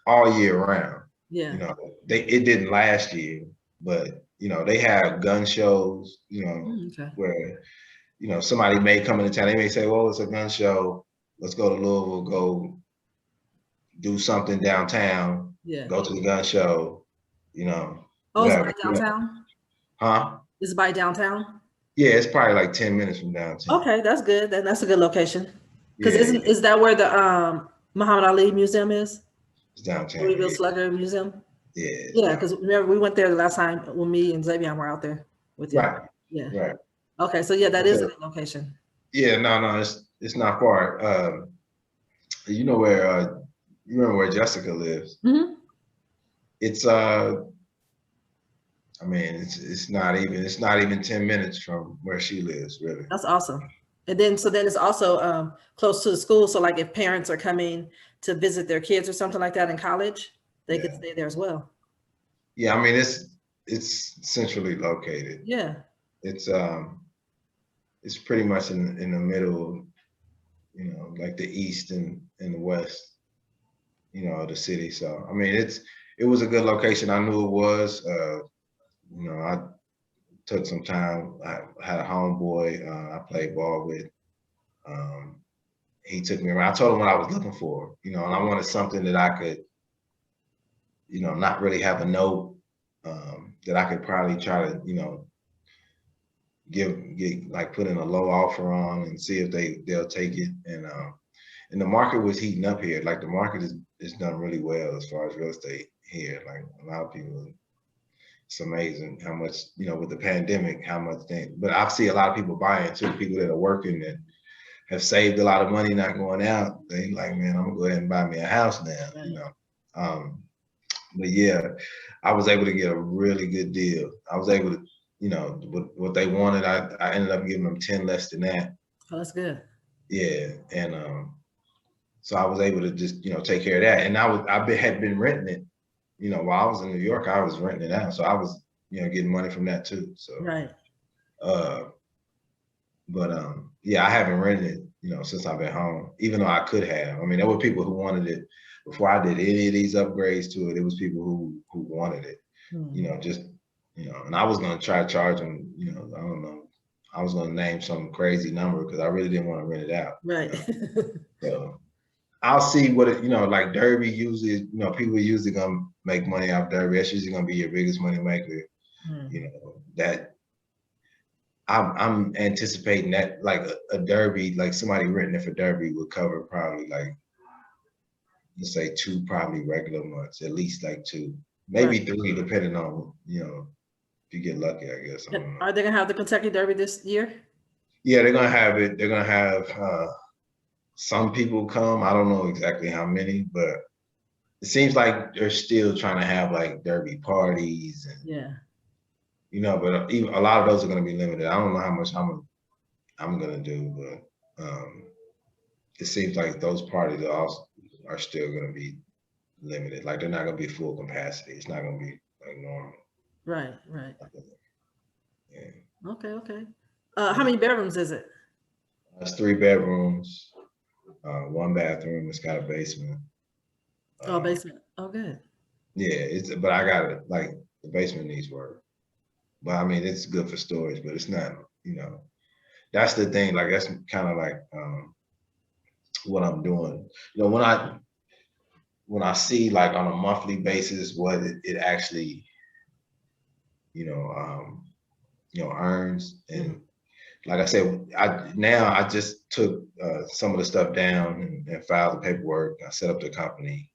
All year round. Yeah. It didn't last year, but they have gun shows, where somebody may come into town. They may say, well, it's a gun show. Let's go to Louisville, go do something downtown. Yeah. Go to the gun show, Oh, it's by downtown? Huh? It's by downtown? Yeah, it's probably like 10 minutes from downtown. Okay, that's good. That's a good location. Because is that where the Muhammad Ali Museum is? It's downtown. Louisville Slugger Museum? Yeah. Yeah, because remember we went there the last time when me and Xavier were out there with you. Right. Yeah. Right. Okay, so yeah, that is a good location. Yeah, no, it's not far. You know where you remember where Jessica lives? Mm-hmm. It's I mean, it's not even 10 minutes from where she lives, really. That's awesome. And then it's also close to the school. So like if parents are coming to visit their kids or something like that in college, they could stay there as well. Yeah, I mean it's centrally located. Yeah. It's pretty much in the middle, like the east and the west, of the city. So I mean it was a good location. I knew it was. I took some time. I had a homeboy I played ball with. He took me around. I told him what I was looking for, and I wanted something that I could, not really have a note, that I could probably try to, get like put in a low offer on and see if they'll take it. And the market was heating up here. Like the market is done really well as far as real estate here. Like a lot of people, it's amazing how much, with the pandemic, how much but I see a lot of people buying too, people that are working that have saved a lot of money not going out. They like, man, I'm gonna go ahead and buy me a house now, But yeah, I was able to get a really good deal. I was able to, what they wanted, I ended up giving them 10 less than that. Oh, that's good. Yeah. And so I was able to just, take care of that. And had been renting it, while I was in New York, I was renting it out. So I was, getting money from that too. So Right. uh but yeah, I haven't rented it, since I've been home, even though I could have. I mean, there were people who wanted it before I did any of these upgrades to it. It was people who wanted it, just, and I was gonna try to charge them, I don't know. I was gonna name some crazy number because I really didn't want to rent it out. Right. So I'll see what it, like Derby usually, people are usually gonna make money off Derby. That's usually gonna be your biggest money maker. That I'm anticipating that like a Derby, like somebody renting it for Derby would cover probably like, let's say 2 probably regular months, at least like 2, maybe Right. 3, depending on, if you get lucky, I guess. I don't know. Are they gonna have the Kentucky Derby this year? Yeah, they're gonna have it. They're gonna have some people come. I don't know exactly how many, but it seems like they're still trying to have like Derby parties and Yeah. But even a lot of those are gonna be limited. I don't know how much I'm gonna do, but it seems like those parties are still gonna be limited. Like they're not gonna be full capacity. It's not gonna be like normal. Right. Right. Yeah. Okay. Okay. How many bedrooms is it? It's 3 bedrooms, 1 bathroom. It's got a basement. Oh, basement. Oh, good. Yeah, but I got it. Like the basement needs work. But I mean, it's good for storage, but it's not. That's the thing. Like that's kind of like what I'm doing. When I see like on a monthly basis what it actually earns, and like I said, I just took some of the stuff down and filed the paperwork. I set up the company,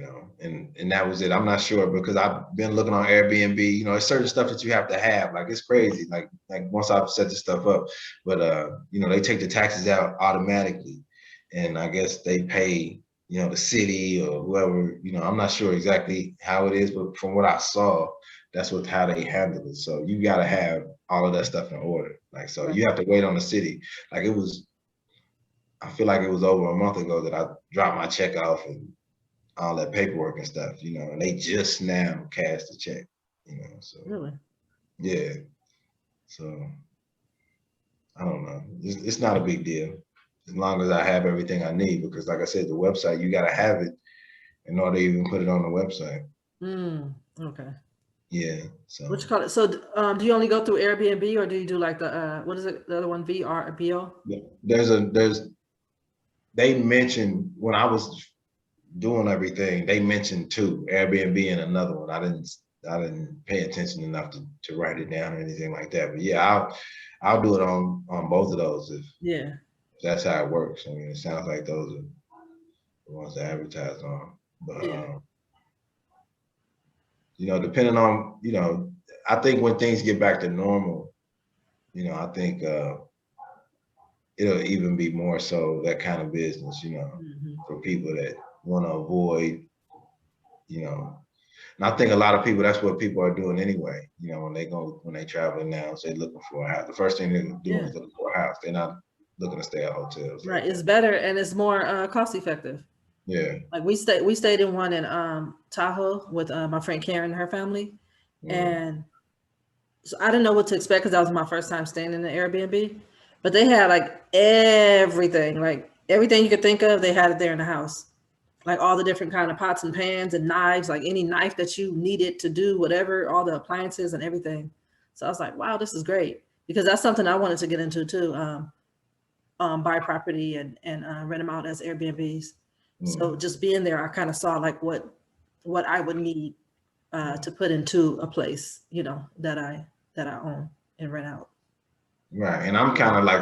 and that was it. I'm not sure because I've been looking on Airbnb. There's certain stuff that you have to have. Like it's crazy. Like once I've set this stuff up, but they take the taxes out automatically, and I guess they pay the city or whoever. I'm not sure exactly how it is, but from what I saw, that's how they handle it. So you got to have all of that stuff in order. Like so, you have to wait on the city. Like it was. I feel like it was over a month ago that I dropped my check off and all that paperwork and stuff, and they just now cashed the check, so Really? yeah. So I don't know. It's not a big deal as long as I have everything I need, because like I said, the website, you got to have it in order to even put it on the website. Okay. Yeah. So What you call it? So, do you only go through Airbnb or do you do like the what is it? The other one, VRBO? they mentioned when I was doing everything, they mentioned 2, Airbnb and another one. I didn't pay attention enough to write it down or anything like that. But yeah, I'll do it on both of those if that's how it works. I mean, it sounds like those are the ones that advertise on. But depending on I think when things get back to normal, I think it'll even be more so that kind of business, for people that want to avoid, and I think a lot of people, that's what people are doing anyway. When they travel now, so they're looking for a house. The first thing they're doing is looking for a house. They're not looking to stay at hotels. Right. It's better and it's more cost effective. Yeah. Like we stayed in one in Tahoe with my friend Karen and her family, and so I didn't know what to expect because that was my first time staying in the Airbnb. But they had like everything you could think of, they had it there in the house. Like all the different kind of pots and pans and knives, like any knife that you needed to do whatever, all the appliances and everything. So I was like, wow, this is great, because that's something I wanted to get into too. Buy property and rent them out as Airbnbs. So just being there, I kind of saw like what I would need to put into a place, that I own and rent out. Right, and I'm kind of like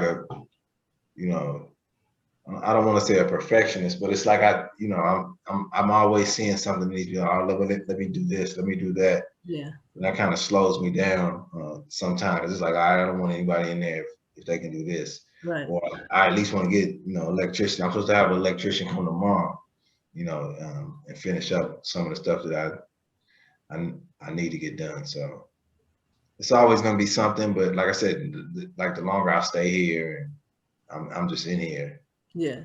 I don't want to say a perfectionist, but it's like I'm always seeing something that needs to be. Oh, let me do this, let me do that. Yeah. And that kind of slows me down sometimes. It's like I don't want anybody in there if they can do this. Right. Or I at least want to get electrician. I'm supposed to have an electrician come tomorrow. you know, and finish up some of the stuff that I need to get done. So it's always going to be something, but like I said, like the longer I stay here and I'm just in here, Yeah.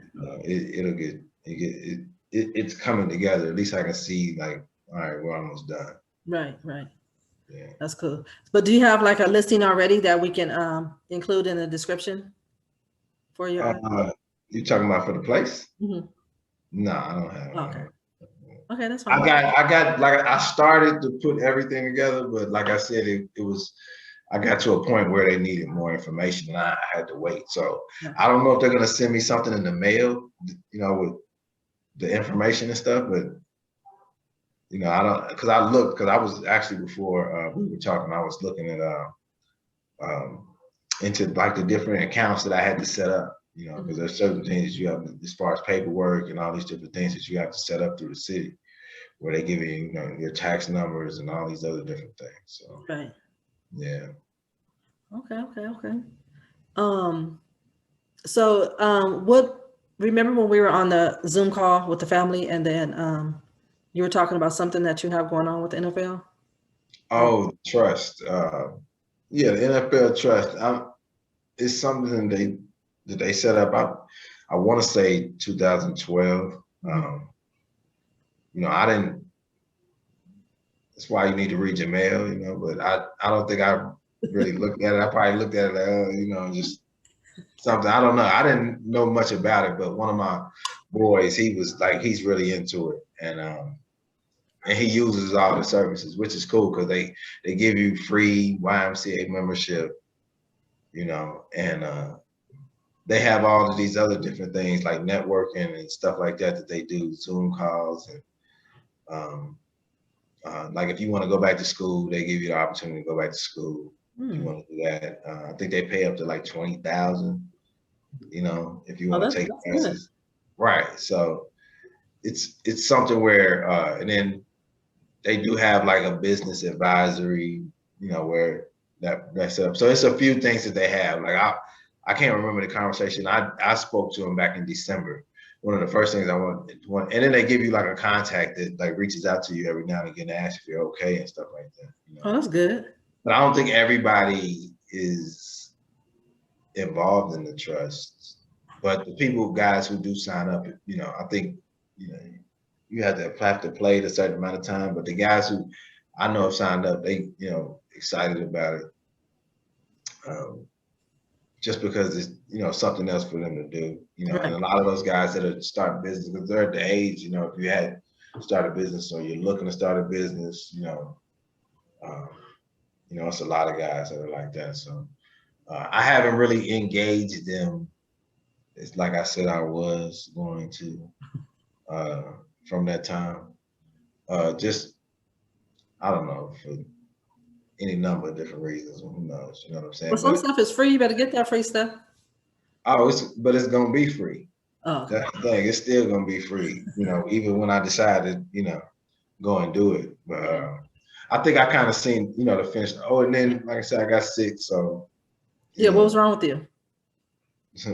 It's coming together. At least I can see like, all right, we're almost done. Right, right. Yeah. That's cool. But do you have like a listing already that we can include in the description for your? You talking about for the place? Mm-hmm. No, I don't have. Okay. Okay, that's fine. I got like I started to put everything together, but like I said, it was. I got to a point where they needed more information, and I had to wait. So Yeah. I don't know if they're gonna send me something in the mail, you know, with the information and stuff, but you know, I don't, because I was actually before we were talking, I was looking at into like the different accounts that I had to set up, you know, because there's certain things you have as far as paperwork and all these different things that you have to set up through the city, where they give you, you know, your tax numbers and all these other different things. So Right. yeah. Okay. What, remember when we were on the Zoom call with the family and then you were talking about something that you have going on with the NFL? Oh, trust. Yeah, the NFL trust. It's something that they set up. I want to say 2012. You know, I didn't. That's why you need to read your mail, you know. But I don't think I really looked at it. I probably looked at it like, you know, just something. I don't know. I didn't know much about it, but one of my boys, he was like, he's really into it, and he uses all the services, which is cool because they give you free YMCA membership, you know, and they have all of these other different things like networking and stuff like that they do, Zoom calls, and like if you want to go back to school, they give you the opportunity to go back to school. If you want to do that, I think they pay up to like 20,000. You know, if you want to take classes, right? So it's something where, and then they do have like a business advisory, you know, where that's up. So it's a few things that they have. Like I can't remember the conversation. I spoke to them back in December. One of the first things I want, and then they give you like a contact that like reaches out to you every now and again to ask if you're okay and stuff like that. You know? Oh, that's good. But I don't think everybody is involved in the trust. But the guys who do sign up, you know, I think, you know, you have to play a certain amount of time. But the guys who I know have signed up, they, you know, excited about it. Just because it's, you know, something else for them to do, you know. Right. And a lot of those guys that are starting business, because they're at the age, you know, if you had started a business or you're looking to start a business, you know, it's a lot of guys that are like that. So I haven't really engaged them. It's like I said, I was going to from that time. Just, I don't know, for any number of different reasons. Who knows? You know what I'm saying? Well, some stuff is free. You better get that free stuff. Oh, but it's gonna be free. Oh, okay. That's the thing. It's still gonna be free. You know, even when I decided, you know, go and do it. But I think I kind of seen, you know, the finish. Oh, and then like I said, I got sick. So yeah, what was wrong with you?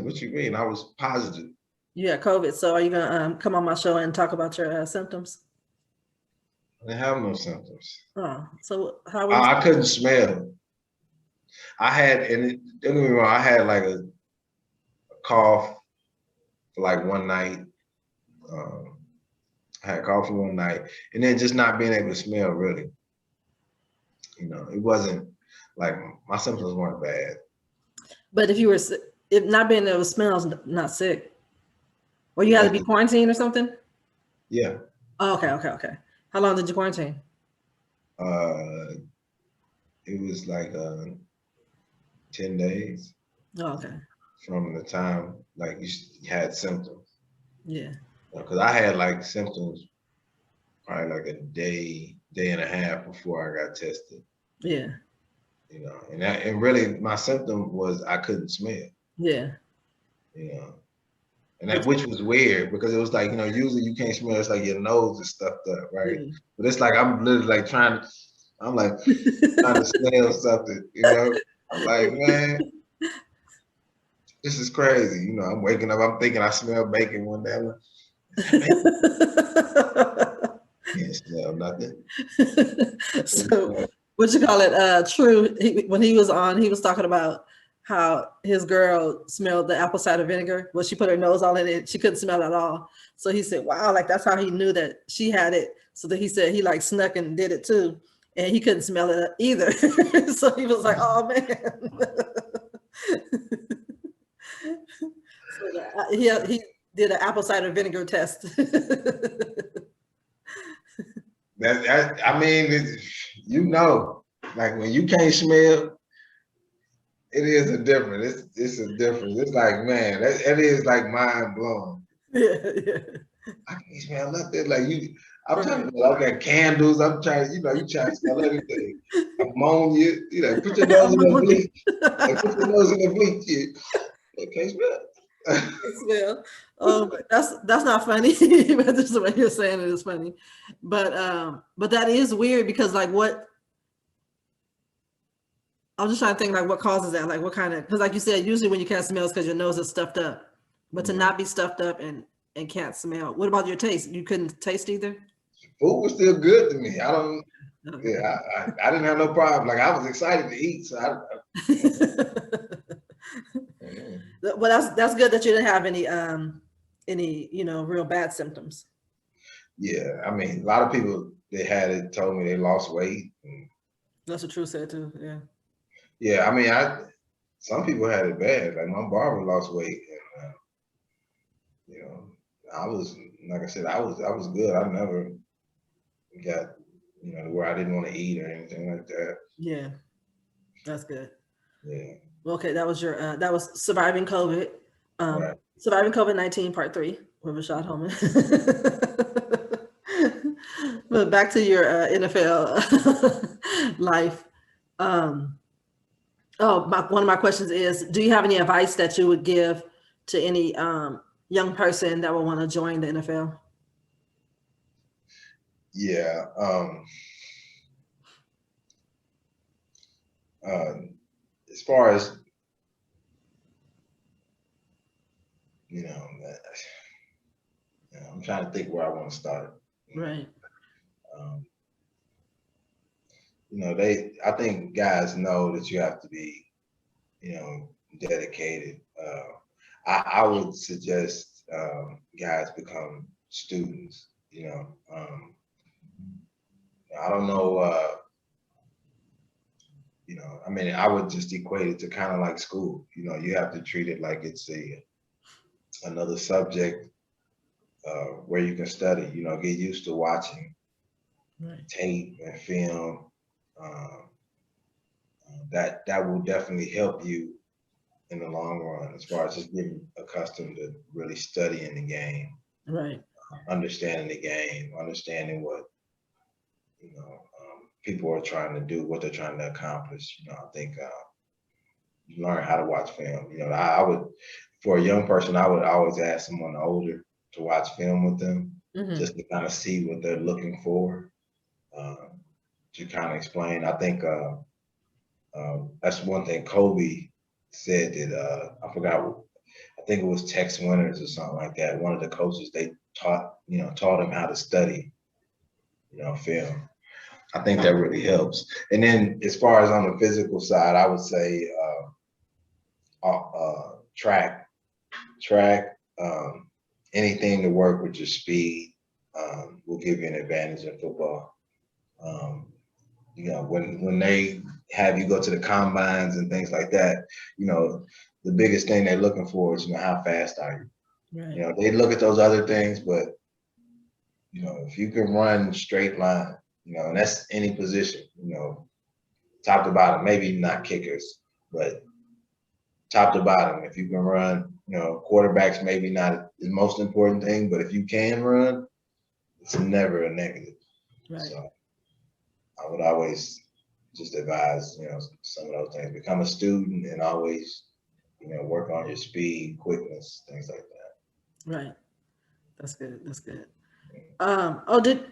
What you mean? I was positive. You had COVID. So are you gonna come on my show and talk about your symptoms? I didn't have no symptoms. Oh, so how? I couldn't smell. I had, and don't get me wrong, I had like a cough for like one night. I had cough for one night, and then just not being able to smell really. You know, it wasn't like my symptoms weren't bad. But if not being able to smell is not sick, or you had to be quarantined or something? Yeah. Oh, okay. How long did you quarantine? It was like 10 days. Oh, okay. From the time like you had symptoms. Yeah. Because I had like symptoms probably like a day and a half before I got tested. Yeah. You know, and really my symptom was I couldn't smell. Yeah. You know, and that, which was weird because it was like, you know, usually you can't smell. It's like your nose is stuffed up, right? Yeah. But it's like I'm literally like trying to smell something. You know, I'm like, man, this is crazy. You know, I'm waking up, I'm thinking I smell bacon one day. Can't smell nothing. So what you call it? True. When he was on, he was talking about how his girl smelled the apple cider vinegar. Well, she put her nose all in it. She couldn't smell it at all. So he said, wow, like that's how he knew that she had it. So that he said he like snuck and did it too. And he couldn't smell it either. So he was like, oh man. So he did an apple cider vinegar test. I mean, you know, like when you can't smell, it is a difference. It's a difference. It's like, man, that is like mind blowing. Yeah. I can't smell nothing. Like you, I'm trying to look at candles. I'm trying, you try to smell everything. Ammonia, put your nose in the bleach. Like, put your nose in the bleach. You can't smell. Smell. That's not funny, but just the way you're saying it is funny. But that is weird because like what I'm just trying to think like what causes that, like what kind of, because like you said, usually when you can't smell it's because your nose is stuffed up. But to not be stuffed up and can't smell. What about your taste? You couldn't taste either? Food was still good to me. I don't. Yeah, I didn't have no problem. Like I was excited to eat, so Well, that's good that you didn't have any real bad symptoms. Yeah, I mean, a lot of people they had it told me they lost weight. That's what True said too. Yeah. Yeah, I mean, some people had it bad. Like my barber lost weight, and I was, like I said, I was good. I never got where I didn't want to eat or anything like that. Yeah, that's good. Yeah. Okay, that was your that was surviving COVID. Right. Surviving COVID-19 part 3 with Rashad Holman. But back to your NFL life. One of my questions is, do you have any advice that you would give to any young person that would want to join the NFL? Yeah. As far as I'm trying to think where I want to start. Right. I think guys know that you have to be, dedicated. I would suggest guys become students. I don't know. I mean, I would just equate it to kind of like school. You have to treat it like it's another subject where you can study. Get used to watching tape and film. That will definitely help you in the long run, as far as just getting accustomed to really studying the game, right? Understanding the game, understanding what people are trying to do, what they're trying to accomplish. I think you learn how to watch film. I would, for a young person, I would always ask someone older to watch film with them, just to kind of see what they're looking for, to kind of explain. I think that's one thing Kobe said that I forgot. I think it was Tex Winters or something like that. One of the coaches, they taught him how to study, film. I think that really helps. And then as far as on the physical side, I would say track, anything to work with your speed will give you an advantage in football. When they have you go to the combines and things like that, the biggest thing they're looking for is, how fast are you? Right. They look at those other things, but if you can run straight line, and that's any position, top to bottom, maybe not kickers, but top to bottom, if you can run, quarterbacks maybe not the most important thing, but if you can run, it's never a negative. Right. So I would always just advise, some of those things. Become a student and always, work on your speed, quickness, things like that. Right. That's good. That's good.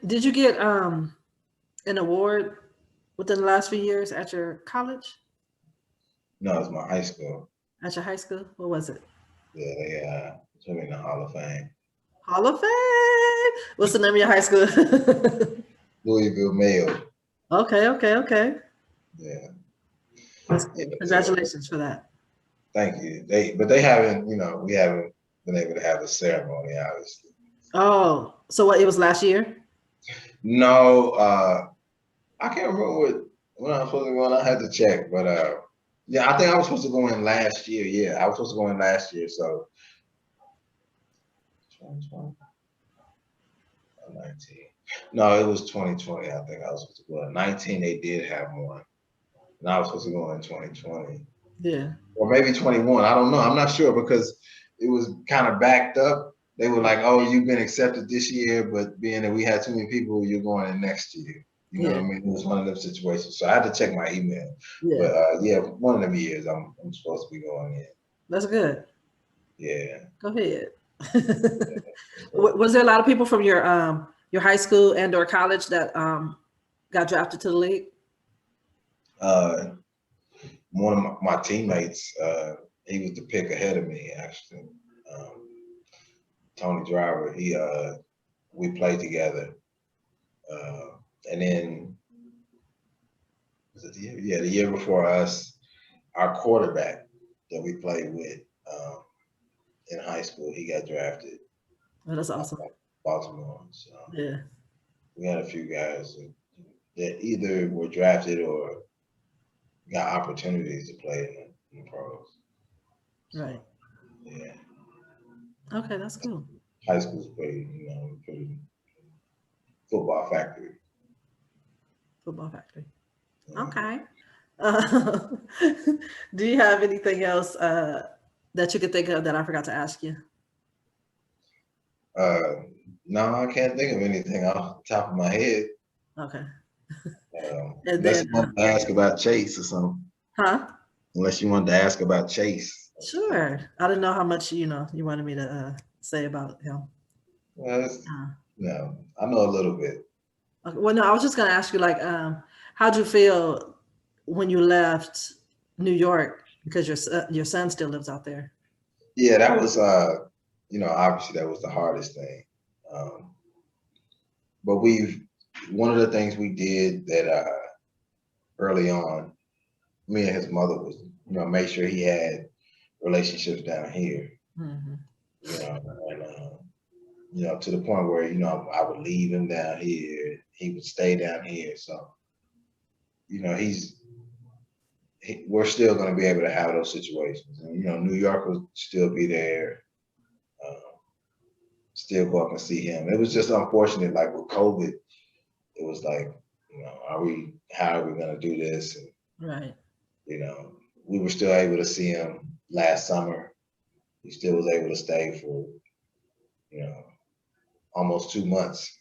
Did you get an award within the last few years at your college? No, it's my high school. At your high school? What was it? Yeah, they put me in the Hall of Fame. Hall of Fame. What's the name of your high school? Louisville Mayo. Okay. Yeah. That's Yeah, cool. so Congratulations for that. thank you. They haven't, we haven't been able to have a ceremony, obviously. Oh, so what? It was last year? No, I can't remember when I was supposed to go in. I had to check, but yeah, I think I was supposed to go in last year. Yeah, I was supposed to go in last year. So 2020, 19. No, it was 2020. I think I was supposed to go in 19. They did have one, and I was supposed to go in 2020. Yeah. Or maybe 21. I don't know. I'm not sure because it was kind of backed up. They were like, "Oh, you've been accepted this year, but being that we had too many people, you're going in next year." You know what I mean? It was one of those situations. So I had to check my email. Yeah. But yeah, one of them years I'm supposed to be going in. That's good. Yeah. Go ahead. Was there a lot of people from your high school and or college that got drafted to the league? One of my teammates, he was the pick ahead of me actually. Tony Driver. We played together. And then was it the year? Yeah, the year before us, our quarterback that we played with in high school, he got drafted. Oh, that's awesome. Baltimore. So yeah, we had a few guys that either were drafted or got opportunities to play in the pros. So, right. Yeah. Okay, that's cool. High school's pretty football factory. Football factory. Yeah. Okay. Do you have anything else that you could think of that I forgot to ask you? No, I can't think of anything off the top of my head. Okay. And Unless then, you want to ask about Chase or something. huh? Unless you wanted to ask about Chase. Sure. I didn't know how much you wanted me to say about him. Well, I know a little bit. Okay. Well, no, I was just gonna ask you, like, how'd you feel when you left New York because your son still lives out there? Yeah, that was obviously that was the hardest thing. But one of the things we did that early on, me and his mother was, make sure he had relationships down here. Mm-hmm. And to the point where, I would leave him down here, he would stay down here. So, we're still going to be able to have those situations. And, New York will still be there, still go up and see him. It was just unfortunate, like with COVID, it was like, how are we going to do this? And, Right. We were still able to see him last summer. He still was able to stay for, almost 2 months,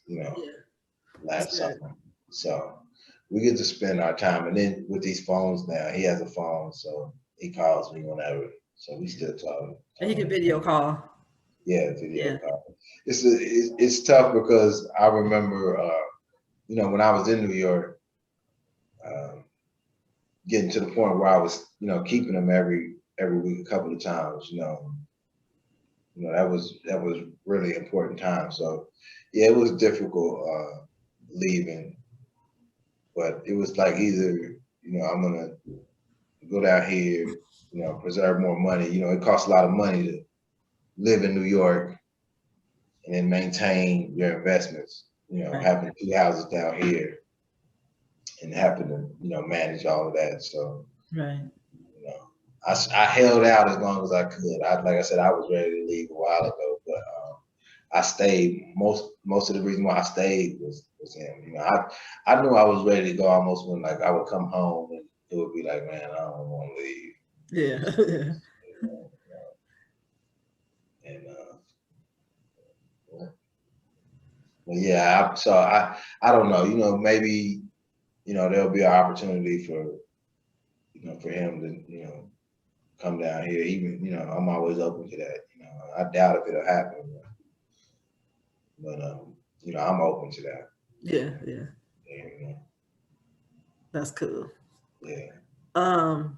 last summer. So we get to spend our time. And then with these phones now, he has a phone, so he calls me whenever. So we still talk. And he can video call. Yeah, video call. It's tough because I remember, when I was in New York, getting to the point where I was, keeping him every week, a couple of times, that was really important time. So yeah, it was difficult leaving, but it was like either, I'm gonna go down here, preserve more money. It costs a lot of money to live in New York and then maintain your investments, Right. having 2 houses down here and having to, manage all of that. So, Right. I held out as long as I could. Like I said, I was ready to leave a while ago, but I stayed. Most of the reason why I stayed was him. I knew I was ready to go almost when like I would come home and it would be like, man, I don't want to leave. Yeah. And well, yeah. So I don't know. Maybe there'll be an opportunity for for him to come down here. Even I'm always open to that. I doubt if it'll happen, but I'm open to that. Yeah. Yeah, That's cool. yeah. I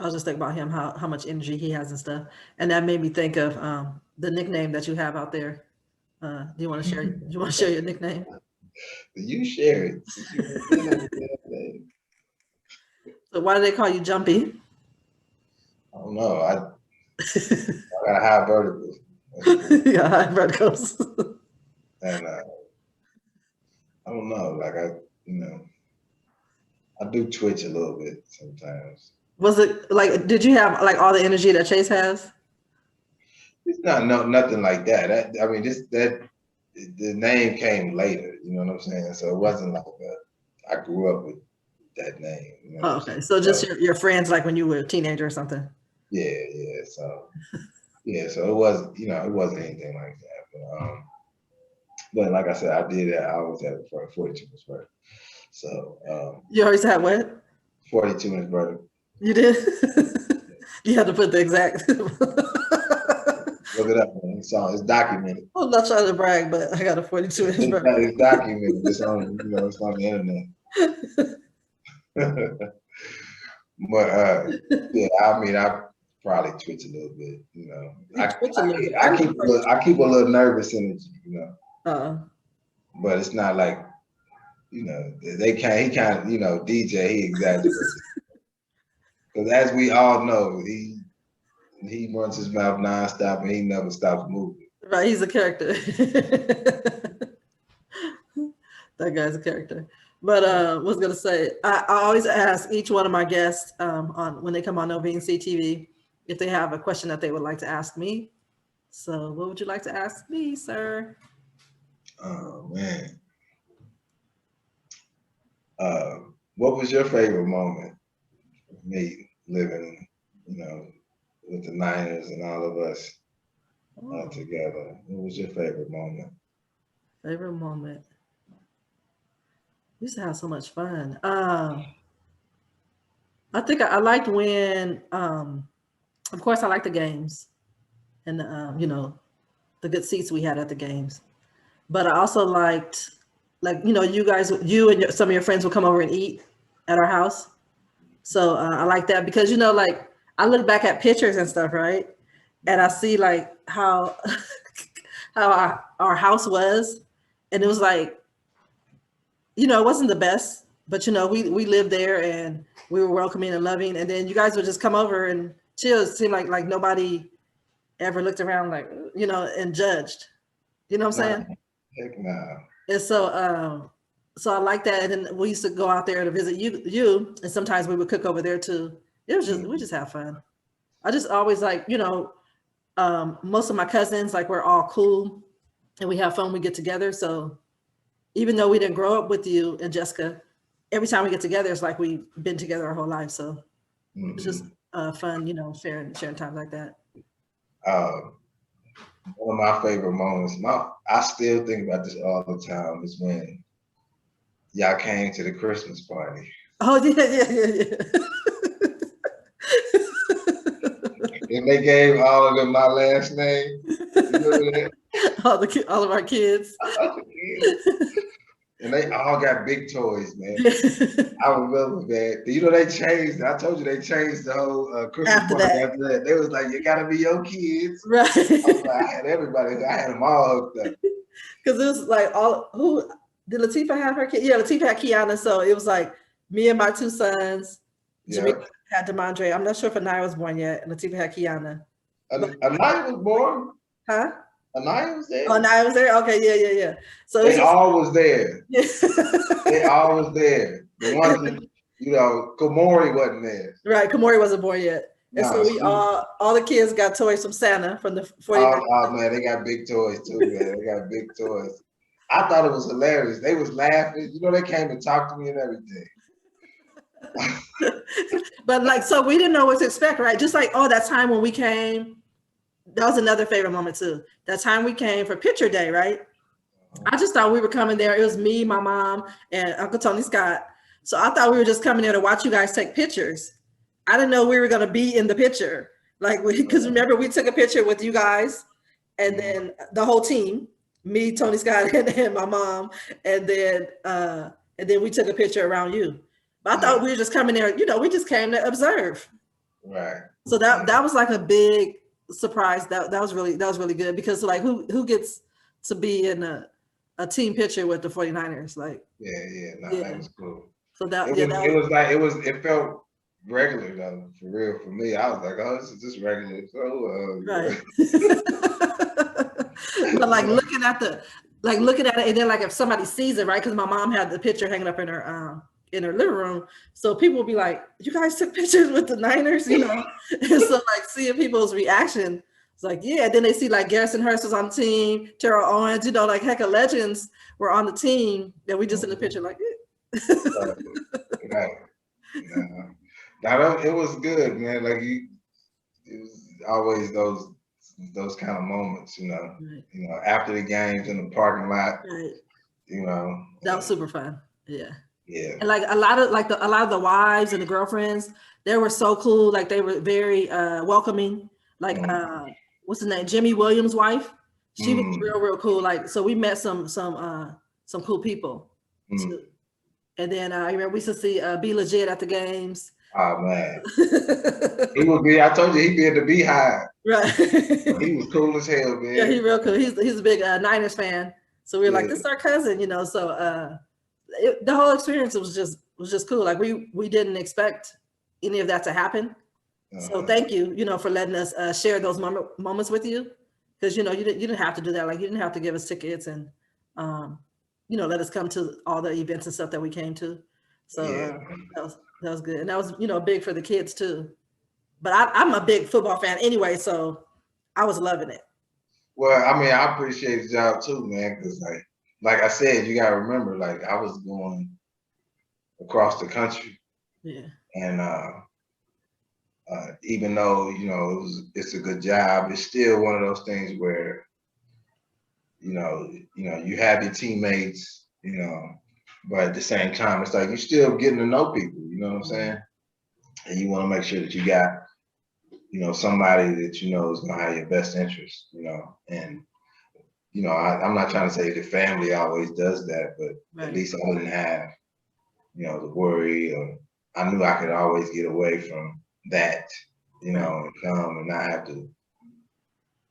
was just thinking about him, how much energy he has and stuff. And that made me think of the nickname that you have out there. Do you want to share? Do you want to share your nickname? You share it. Since you know the name. So why do they call you Jumpy? I don't know. I got high verticals. Yeah, high verticals. And I don't know. Like I do twitch a little bit sometimes. Was it like? Did you have like all the energy that Chase has? It's not nothing like that. I mean, the name came later. You know what I'm saying? So it wasn't like I grew up with that name. You know Oh, okay. So just your friends, like when you were a teenager or something. Yeah. So so it wasn't anything like that. But like I said, I always had a 42 inch vertical. So you always had what? 42 inch vertical. You did? You had to put the exact. Look it up, man. It's documented. I'm not trying to brag, but I got a 42 inch vertical. It's documented. It's on, it's on the internet. But yeah, I mean, I probably twitch a little bit, I keep a little nervous energy, but it's not like, he kind of, DJ, he exaggerates. Because as we all know, he runs his mouth nonstop and he never stops moving. Right, he's a character. That guy's a character. But was gonna say, I always ask each one of my guests on when they come on Novene CTV if they have a question that they would like to ask me. So what would you like to ask me, sir? Oh man. What was your favorite moment of me living, with the Niners and all of us together? What was your favorite moment? Favorite moment. We used to have so much fun. I think I liked when, of course, I liked the games and, the good seats we had at the games. But I also liked, like, you and some of your friends would come over and eat at our house. So I like that because, like, I look back at pictures and stuff, right? And I see, like, how how our house was. And it was like, it wasn't the best, but we lived there and we were welcoming and loving. And then you guys would just come over and chill. It seemed like nobody ever looked around like, and judged. You know what I'm saying? Heck no. And so I like that. And then we used to go out there to visit you, and sometimes we would cook over there too. It was we just have fun. I just always like, most of my cousins, like we're all cool and we have fun. We get together. So even though we didn't grow up with you and Jessica, every time we get together, it's like we've been together our whole life. So it's just fun, sharing time like that. One of my favorite moments, I still think about this all the time, is when y'all came to the Christmas party. Oh, yeah. And they gave all of them my last name. All of our kids. And they all got big toys, man. I remember that. They changed. I told you they changed the whole Christmas party after that. They was like, you gotta be your kids. Right. I had everybody. I had them all hooked up. Because it was like who did Latifah have her kid? Yeah, Latifah had Kiana. So it was like me and my two sons. Jamaica had Demondre. I'm not sure if Anaya was born yet. And Latifah had Kiana. Anaya was born? Huh? Anaya was there? Oh, Anaya was there? Okay, yeah. So they all was there. They all was there. The ones that, Komori wasn't there. Right, Komori wasn't born yet. And so we all the kids got toys from Santa from the 40. Oh man, they got big toys too, man. They got big toys. I thought it was hilarious. They was laughing. They came and talked to me and everything. But so we didn't know what to expect, right? Just like, that time when we came, that was another favorite moment too. That time we came for picture day, right? I just thought we were coming there. It was me, my mom, and Uncle Tony Scott. So I thought we were just coming there to watch you guys take pictures. I didn't know we were going to be in the picture. Because remember, we took a picture with you guys and then the whole team, me, Tony Scott, and my mom. And then we took a picture around you. But I thought we were just coming there, we just came to observe. Right. So that was like a big surprise. That was really good because who gets to be in a team picture with the 49ers. Like, that was cool. So that it felt regular though, for real for me. I was like, oh, this is just regular. So right. But like looking at it, and then like if somebody sees it, right? Because my mom had the picture hanging up in her living room, so people will be like, "You guys took pictures with the Niners," you know. And so like seeing people's reaction, it's like, yeah. Then they see like Garrison Hurst was on the team, Terrell Owens, you know, like heck of legends were on the team. That we just in the picture like, right. Now it was good, man. Like it was always those kind of moments, you know. Right. You know, after the games in the parking lot, right. You know, That was super fun. Yeah. Yeah. And like a lot of the wives and the girlfriends, they were so cool. Like they were very welcoming. Like what's his name? Jimmy Williams' wife. She was real cool. Like so we met some cool people too. And then I remember we used to see Be Legit at the games. Oh man. He would be, I told you he'd be at the Beehive. Right. He was cool as hell, man. Yeah, he's real cool. He's a big Niners fan. So we were like, this is our cousin, you know. So the whole experience was just cool. Like we didn't expect any of that to happen. So thank you, you know, for letting us share those moments with you, because you know you didn't have to do that. Like you didn't have to give us tickets and you know let us come to all the events and stuff that we came to. So that was good, and that was, you know, big for the kids too. But I'm a big football fan anyway, so I was loving it. Well, I mean, I appreciate the job too, man, because like I said, you got to remember, like I was going across the country, and even though you know it's a good job, it's still one of those things where you know you have your teammates, you know, but at the same time, it's like you're still getting to know people. You know what I'm saying? And you want to make sure that you got, you know, somebody that you know is gonna have your best interest, you know. And you know, I'm not trying to say the family always does that, but at least I wouldn't have, you know, the worry, or I knew I could always get away from that, you know, and come and not have to,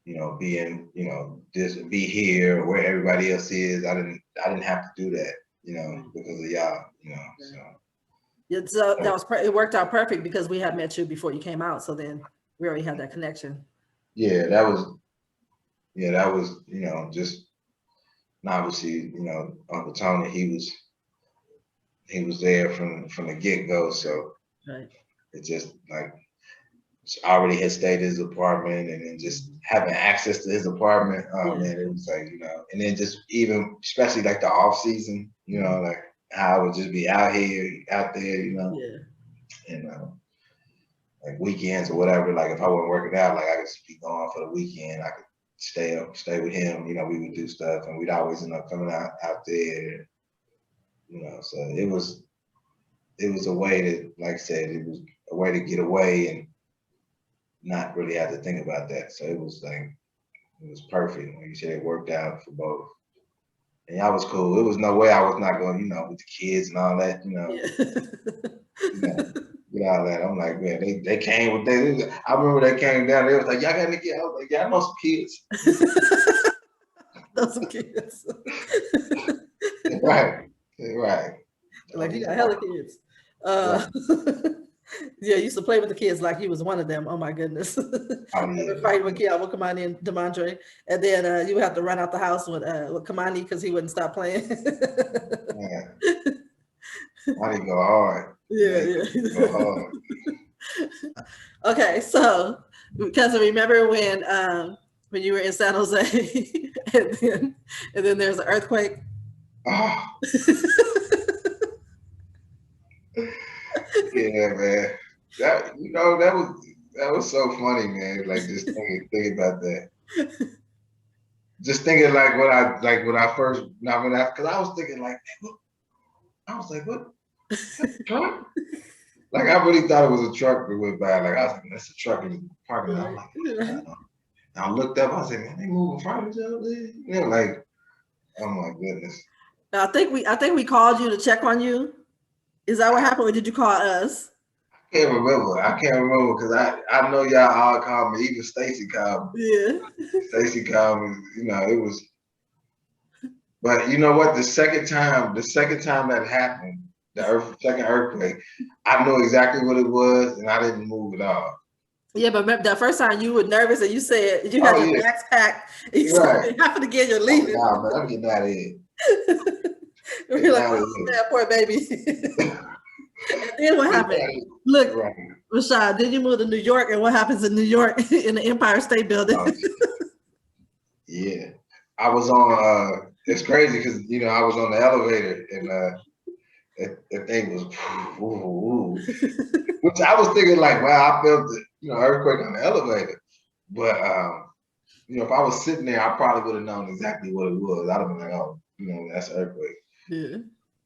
you know, be in, you know, just be here where everybody else is. I didn't have to do that, you know, because of y'all, you know. So yeah, so that was it worked out perfect because we had met you before you came out, so then we already had that connection. Yeah, that was, you know, just obviously, you know, Uncle Tony, he was there from the get-go, so it just like already had stayed in his apartment, and then just having access to his apartment, man, it was like, you know, and then just even especially like the off season, you know, like how I would just be out there, you know, and like weekends or whatever, like if I wasn't working out, like I could just be gone for the weekend, I could stay with him, you know, we would do stuff, and we'd always end up coming out there, you know. So it was a way to, like I said, it was a way to get away and not really have to think about that. So it was like, it was perfect. Like you said, it worked out for both. And y'all was cool. It was no way I was not going, you know, with the kids and all that, you know. You know, with all that. I'm like, man, they came with that. I remember they came down, they was like, y'all got any kids? I was like, yeah, I know some kids. Know some kids. Right. Like you got hella kids. Yeah, used to play with the kids like he was one of them. Oh my goodness. Fighting with Kamani and Demontre. And then you would have to run out the house with Kamani because he wouldn't stop playing. I didn't go hard. Go hard. Okay, so because I remember when you were in San Jose and then there's an earthquake. Oh. Yeah, man. That, you know, that was so funny, man. Like just thinking about that. Just thinking like when I first, because I was thinking like, what? Truck? Like I really thought it was a truck that went by. Like I was like, that's a truck in the parking lot. I'm like, I looked up. I was like, man, they moving furniture up there. You know, like, oh my goodness. I think we called you to check on you. Is that what happened, or did you call us? I can't remember because I know y'all all called me. Even Stacy called me. Yeah. Stacy called me. You know, it was But you know what? The second time that happened, second earthquake, I knew exactly what it was, and I didn't move at all. Yeah, but remember that first time you were nervous and you said you had your bags packed. You said you happened to get your leaving. Nah, man, I'm getting out of here. You're like, oh, man, poor baby. And then what happened? Look, Rashad, then you moved to New York, and what happens in New York in the Empire State Building? Yeah, I was on. It's crazy because I was on the elevator and that thing was, which I was thinking like, wow, I felt the earthquake on the elevator, but if I was sitting there, I probably would have known exactly what it was. I'd have been like, oh, that's an earthquake. Yeah.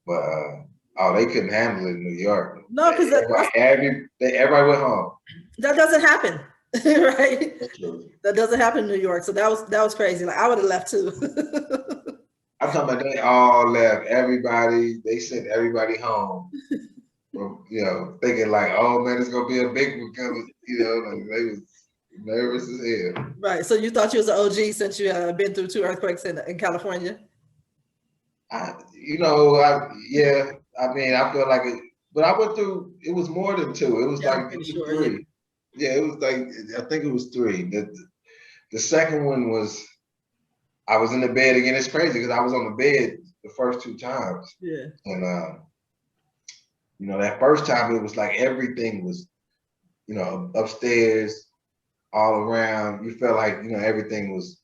But they couldn't handle it in New York. No, because everybody went home. That doesn't happen, right? That doesn't happen in New York. So that was crazy. Like I would have left too. I'm talking about they all left. Everybody, they sent everybody home. Thinking like, oh man, it's gonna be a big one coming. Like they was nervous as hell. Right. So you thought you was an OG since you been through 2 earthquakes in California? Yeah. I mean, I feel like it, but I went through. It was more than 2. It was like 3. Yeah, it was like I think it was 3. The second one was I was in the bed again. It's crazy because I was on the bed the first 2 times. Yeah. And that first time it was like everything was, upstairs, all around. You felt like everything was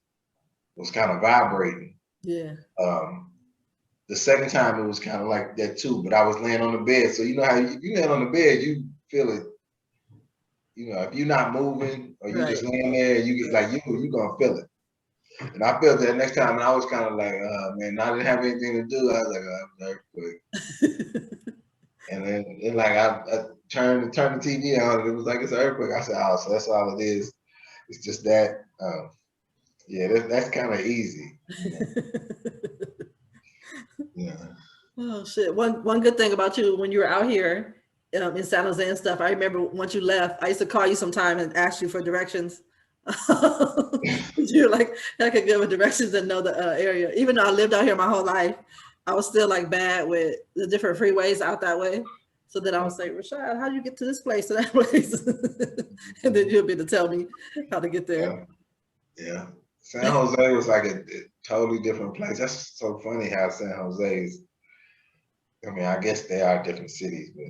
kind of vibrating. Yeah. The second time it was kind of like that too, but I was laying on the bed. So how if you land on the bed, you feel it. If you're not moving or you're just laying there, you get like you're gonna feel it. And I felt that next time, and I was kind of like, man, I didn't have anything to do. I was like, I'm earthquake. And then like I turned the TV on, and it was like it's an earthquake. I said, oh, so that's all it is. It's just that. Yeah, that's kind of easy. Yeah. Oh shit! One good thing about you when you were out here in San Jose and stuff, I remember once you left, I used to call you sometime and ask you for directions. You're like I could give directions and know the area. Even though I lived out here my whole life, I was still like bad with the different freeways out that way. So then I would say, Rashad, how do you get to this place or that place? And then you'll be able to tell me how to get there. Yeah. San Jose was like a totally different place. That's so funny how San Jose is. I mean, I guess they are different cities, but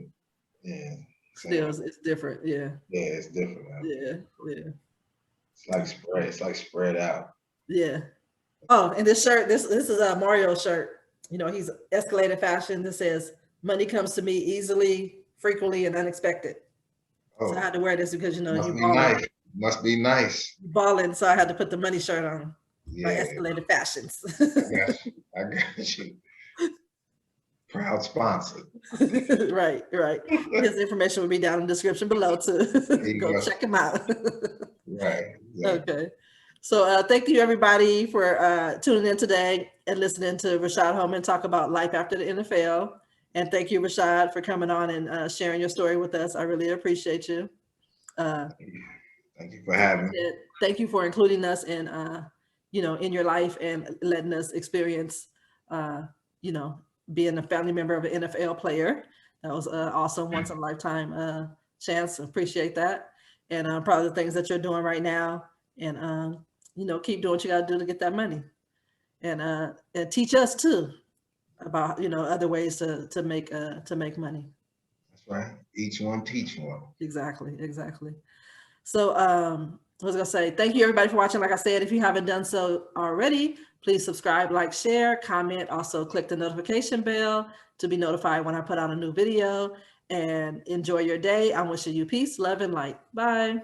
yeah. Still, it's different. Yeah. Yeah, it's different. Yeah. Yeah. It's like spread out. Yeah. Oh, and this shirt, this is a Mario shirt. He's Escalated Fashion. This says, money comes to me easily, frequently, and unexpected. Oh. So I had to wear this because must be nice. Balling, so I had to put the money shirt on. Yeah. By Escalated Fashions. I got you. Proud sponsor. Right. His information will be down in the description below too. Go check him out. Right. Okay. So thank you everybody for tuning in today and listening to Rashad Holman talk about life after the NFL. And thank you, Rashad, for coming on and sharing your story with us. I really appreciate you. Thank you for having me. Thank you for including us in, in your life and letting us experience, being a family member of an NFL player. That was awesome, once in a lifetime chance. Appreciate that. And I'm proud of the things that you're doing right now. And, keep doing what you got to do to get that money. And teach us too about, other ways to make money. That's right. Each one teach one. Exactly. So I was gonna say, thank you everybody for watching. Like I said, if you haven't done so already, please subscribe, like, share, comment. Also click the notification bell to be notified when I put out a new video, and enjoy your day. I'm wishing you peace, love, and light. Bye.